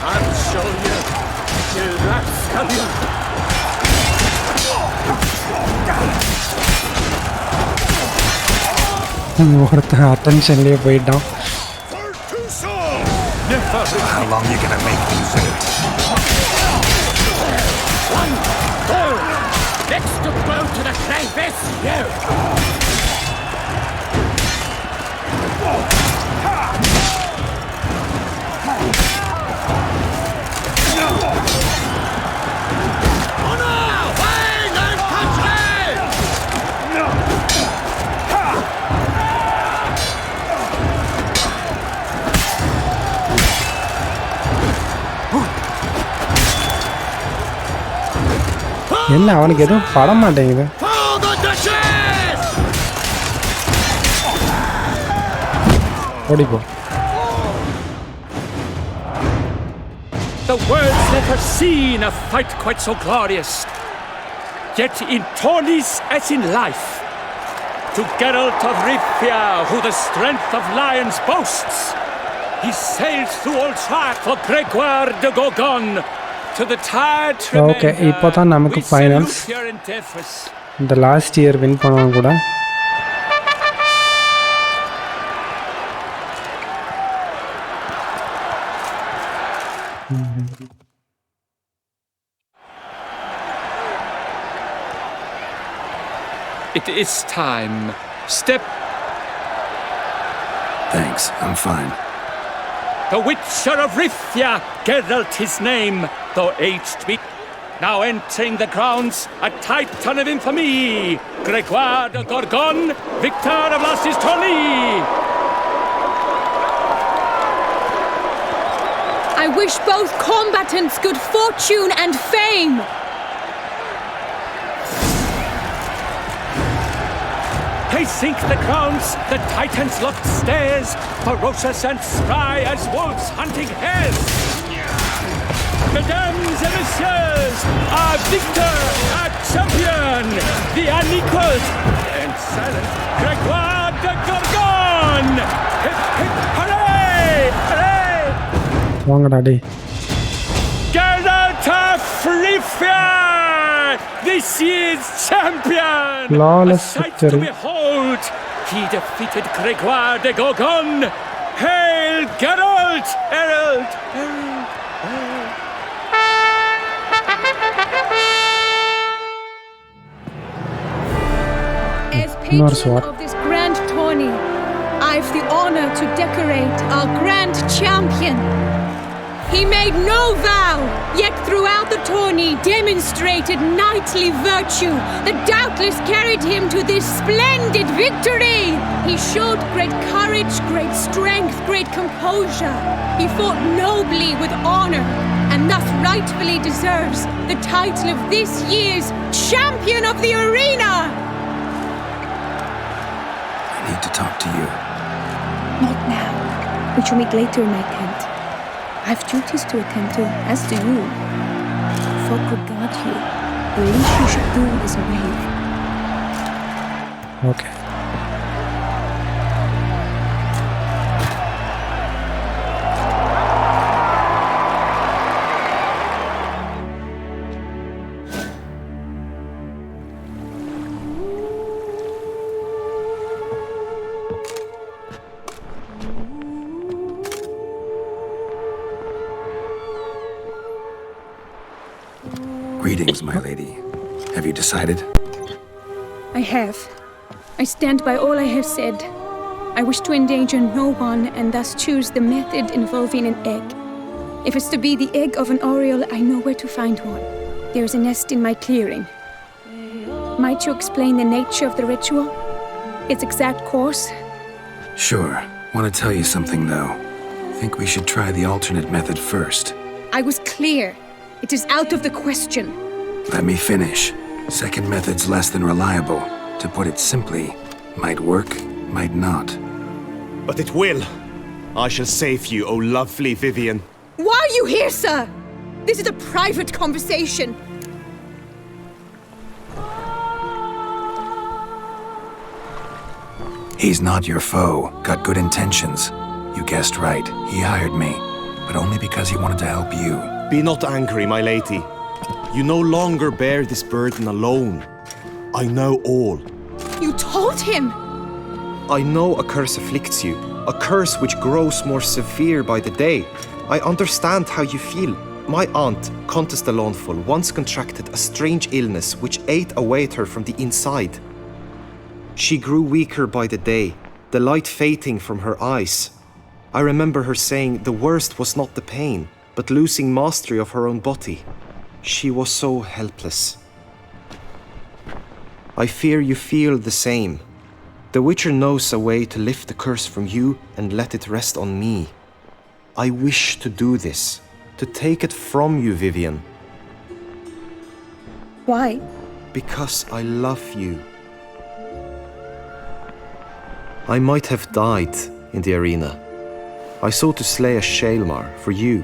I'll show you. You rascal. ஒருத்தன் அட்டென்ஷன்லேயே போயிட்டான். How long are you gonna make me wait? Next to blow to the bravest, you! என்ன அவனுக்கு எதுவும் பட மாட்டேங்குது. ஓடிப்போ. The world's never seen a fight quite so glorious. Yet in tourneys as in life, to Geralt of Rivia, who the strength of lions boasts, He sails through all track for Gregoire de Gorgon. To the tired Okay, இப்போதான் நமக்கு finals. இந்த last year win பண்ணவங்க கூட. It is time. Step. Thanks, I'm fine. The Witcher of Rithia, Geralt his name, though aged be. Now entering the grounds, a titan of infamy, Gregoire de Gorgon, victor of last year's tourney. I wish both combatants good fortune and fame. They sink the grounds, the titans locked stairs, ferocious and spry as wolves hunting hares. Mesdames and messieurs, our victor, our champion, the unequaled and silent Gregoire de Gorgon! Hip hip hooray! Hooray! வாங்கடா டேய். Geralt of Rithia! This year's champion! Flawless A sight to victory. behold! He defeated Gregoire de Gorgon! Hail Geralt! Herald! Herald! Herald! As patron of this grand tourney, I've the honor to decorate our grand champion. He made no vow, yet throughout the tourney demonstrated knightly virtue that doubtless carried him to this splendid victory. He showed great courage, great strength, great composure. He fought nobly with honor, and thus rightfully deserves the title of this year's Champion of the Arena. I need to talk to you. Not now. We shall meet later in my tent. I have duties to attend to, as do you. Folk regard you. The least you should do is wave. Okay. Greetings, my lady. Have you decided? I have. I stand by all I have said. I wish to endanger no one and thus choose the method involving an egg. If it's to be the egg of an oriole, I know where to find one. There is a nest in my clearing. Might you explain the nature of the ritual? Its exact course? Sure. Want to tell you something, though. Think we should try the alternate method first. I was clear. It is out of the question. Let me finish. Second method's less than reliable. To put it simply, might work, might not. But it will. I shall save you, O lovely Vivian. Why are you here, sir? This is a private conversation. He's not your foe. Got good intentions. You guessed right. He hired me. But only because he wanted to help you. Be not angry, my lady. You no longer bear this burden alone. I know all. You told him! I know a curse afflicts you, a curse which grows more severe by the day. I understand how you feel. My aunt, Countess de Lawnful, once contracted a strange illness which ate away at her from the inside. She grew weaker by the day, the light fading from her eyes. I remember her saying the worst was not the pain, but losing mastery of her own body. She was so helpless. I fear you feel the same. The Witcher knows a way to lift the curse from you and let it rest on me. I wish to do this, to take it from you, Vivian. Why? Because I love you. I might have died in the arena. I sought to slay a Shaelmar for you.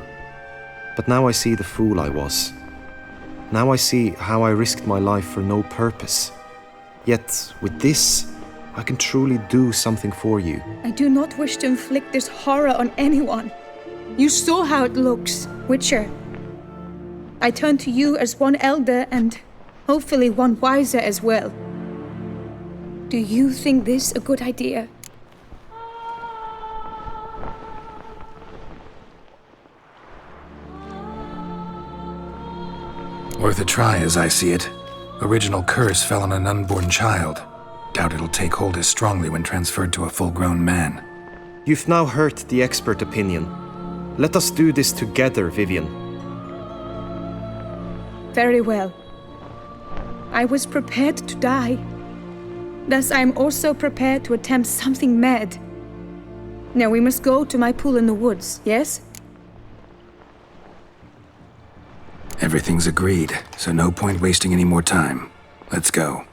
But now I see the fool I was. Now I see how I risked my life for no purpose. Yet, with this, I can truly do something for you. I do not wish to inflict this horror on anyone. You saw how it looks, Witcher. I turn to you as one elder and hopefully one wiser as well. Do you think this a good idea? Worth a try, as I see it. Original curse fell on an unborn child. Doubt it'll take hold as strongly when transferred to a full-grown man. You've now heard the expert opinion. Let us do this together, Vivian. Very well. I was prepared to die. Thus I am also prepared to attempt something mad. Now we must go to my pool in the woods, yes? Everything's agreed, so no point wasting any more time. Let's go.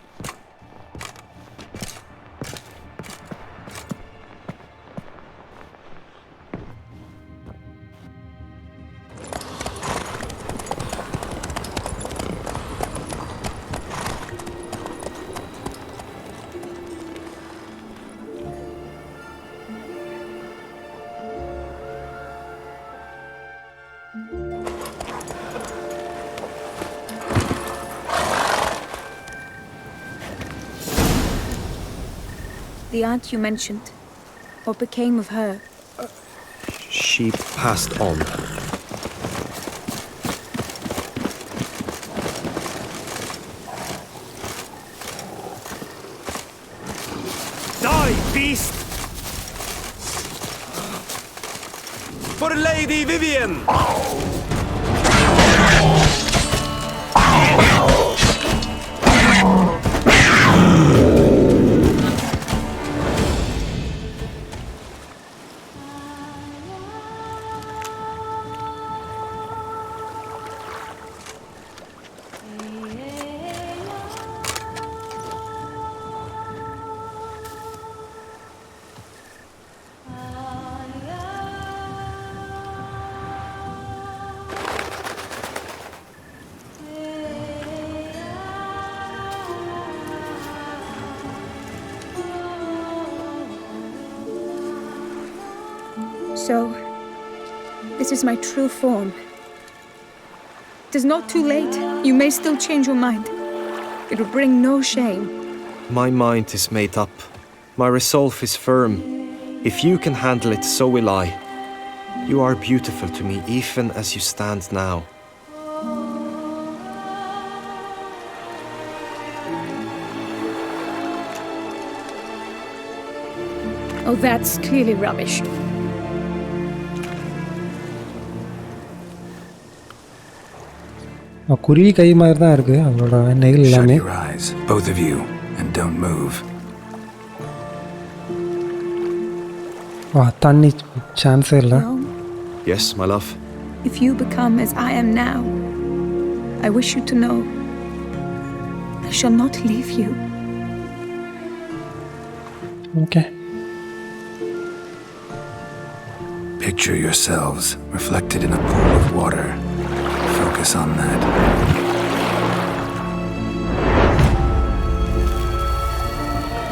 The aunt you mentioned. What became of her? She passed on. Die, beast! For Lady Vivian! So, this is my true form. It is not too late. You may still change your mind. It will bring no shame. My mind is made up. My resolve is firm. If you can handle it, so will I. You are beautiful to me, even as you stand now. Oh, that's clearly rubbish. குருவி கை மாதிரி தான் இருக்குது அதோட நெகில் Shut எல்லாமே. your eyes, both of you, and don't move. தண்ணி சான்ஸே இல்லை. No. Yes, my love. If you become as I am now, I wish you to know I shall not leave you. Okay. Picture yourselves reflected in a pool of water. Focus on that.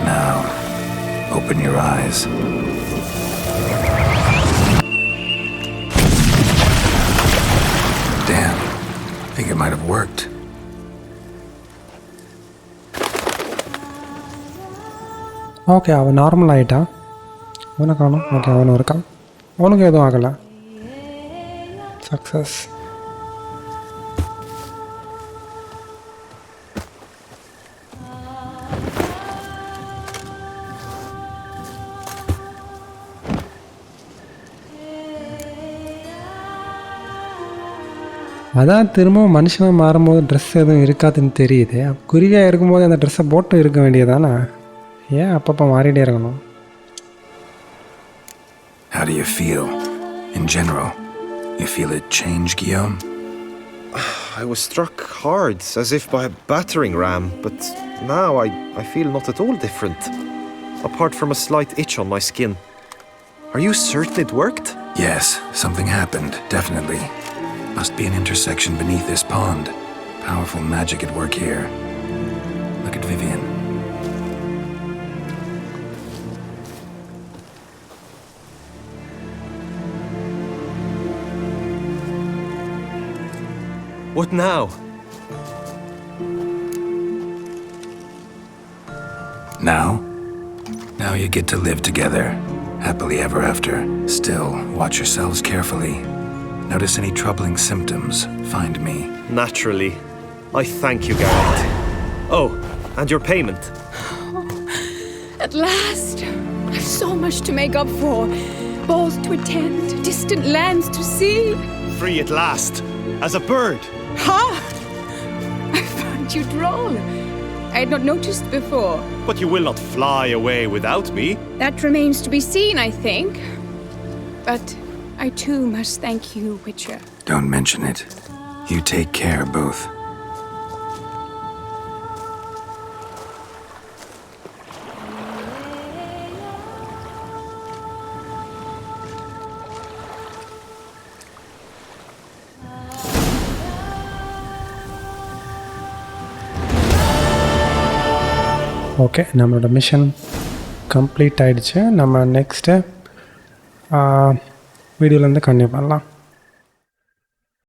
Now, open your eyes. Damn, think it might have worked. Okay, அவன் normal ஆகிட்டான். அவனை காணும். Okay, அவனும் இருக்கான். அவனுக்கு எதுவும் ஆகலை. Success. அதான் திரும்பவும் மனுஷனாக மாறும்போது ட்ரெஸ் எதுவும் இருக்காதுன்னு தெரியுது. குருவியாக இருக்கும்போது அந்த ட்ரெஸ்ஸை போட்டு இருக்க வேண்டியதானே? ஏன் அப்பப்போ மாறிட்டே இருக்கணும்? How do you feel? In general, you feel it change, Guillaume? I was struck hard, as if by a battering ram, but now I feel not at all different. Apart from a slight itch on my skin. Are you certain it worked? Yes, something happened, definitely. Must be an intersection beneath this pond. Powerful magic at work here. Look at Vivian. What now? Now you get to live together, happily ever after. Still, watch yourselves carefully. Notice any troubling symptoms, find me. Naturally. I thank you, Geralt. Oh, and your payment. At last! I've so much to make up for. Balls to attend, distant lands to see. Free at last, as a bird. Ha! I find you droll. I had not noticed before. But you will not fly away without me. That remains to be seen, I think. But I too must thank you, Witcher. Don't mention it. You take care, both. Okay, நம்மளோட mission complete ஆகிடுச்சு. நம்ம next வீடியோலேருந்து continue பண்ணலாம்.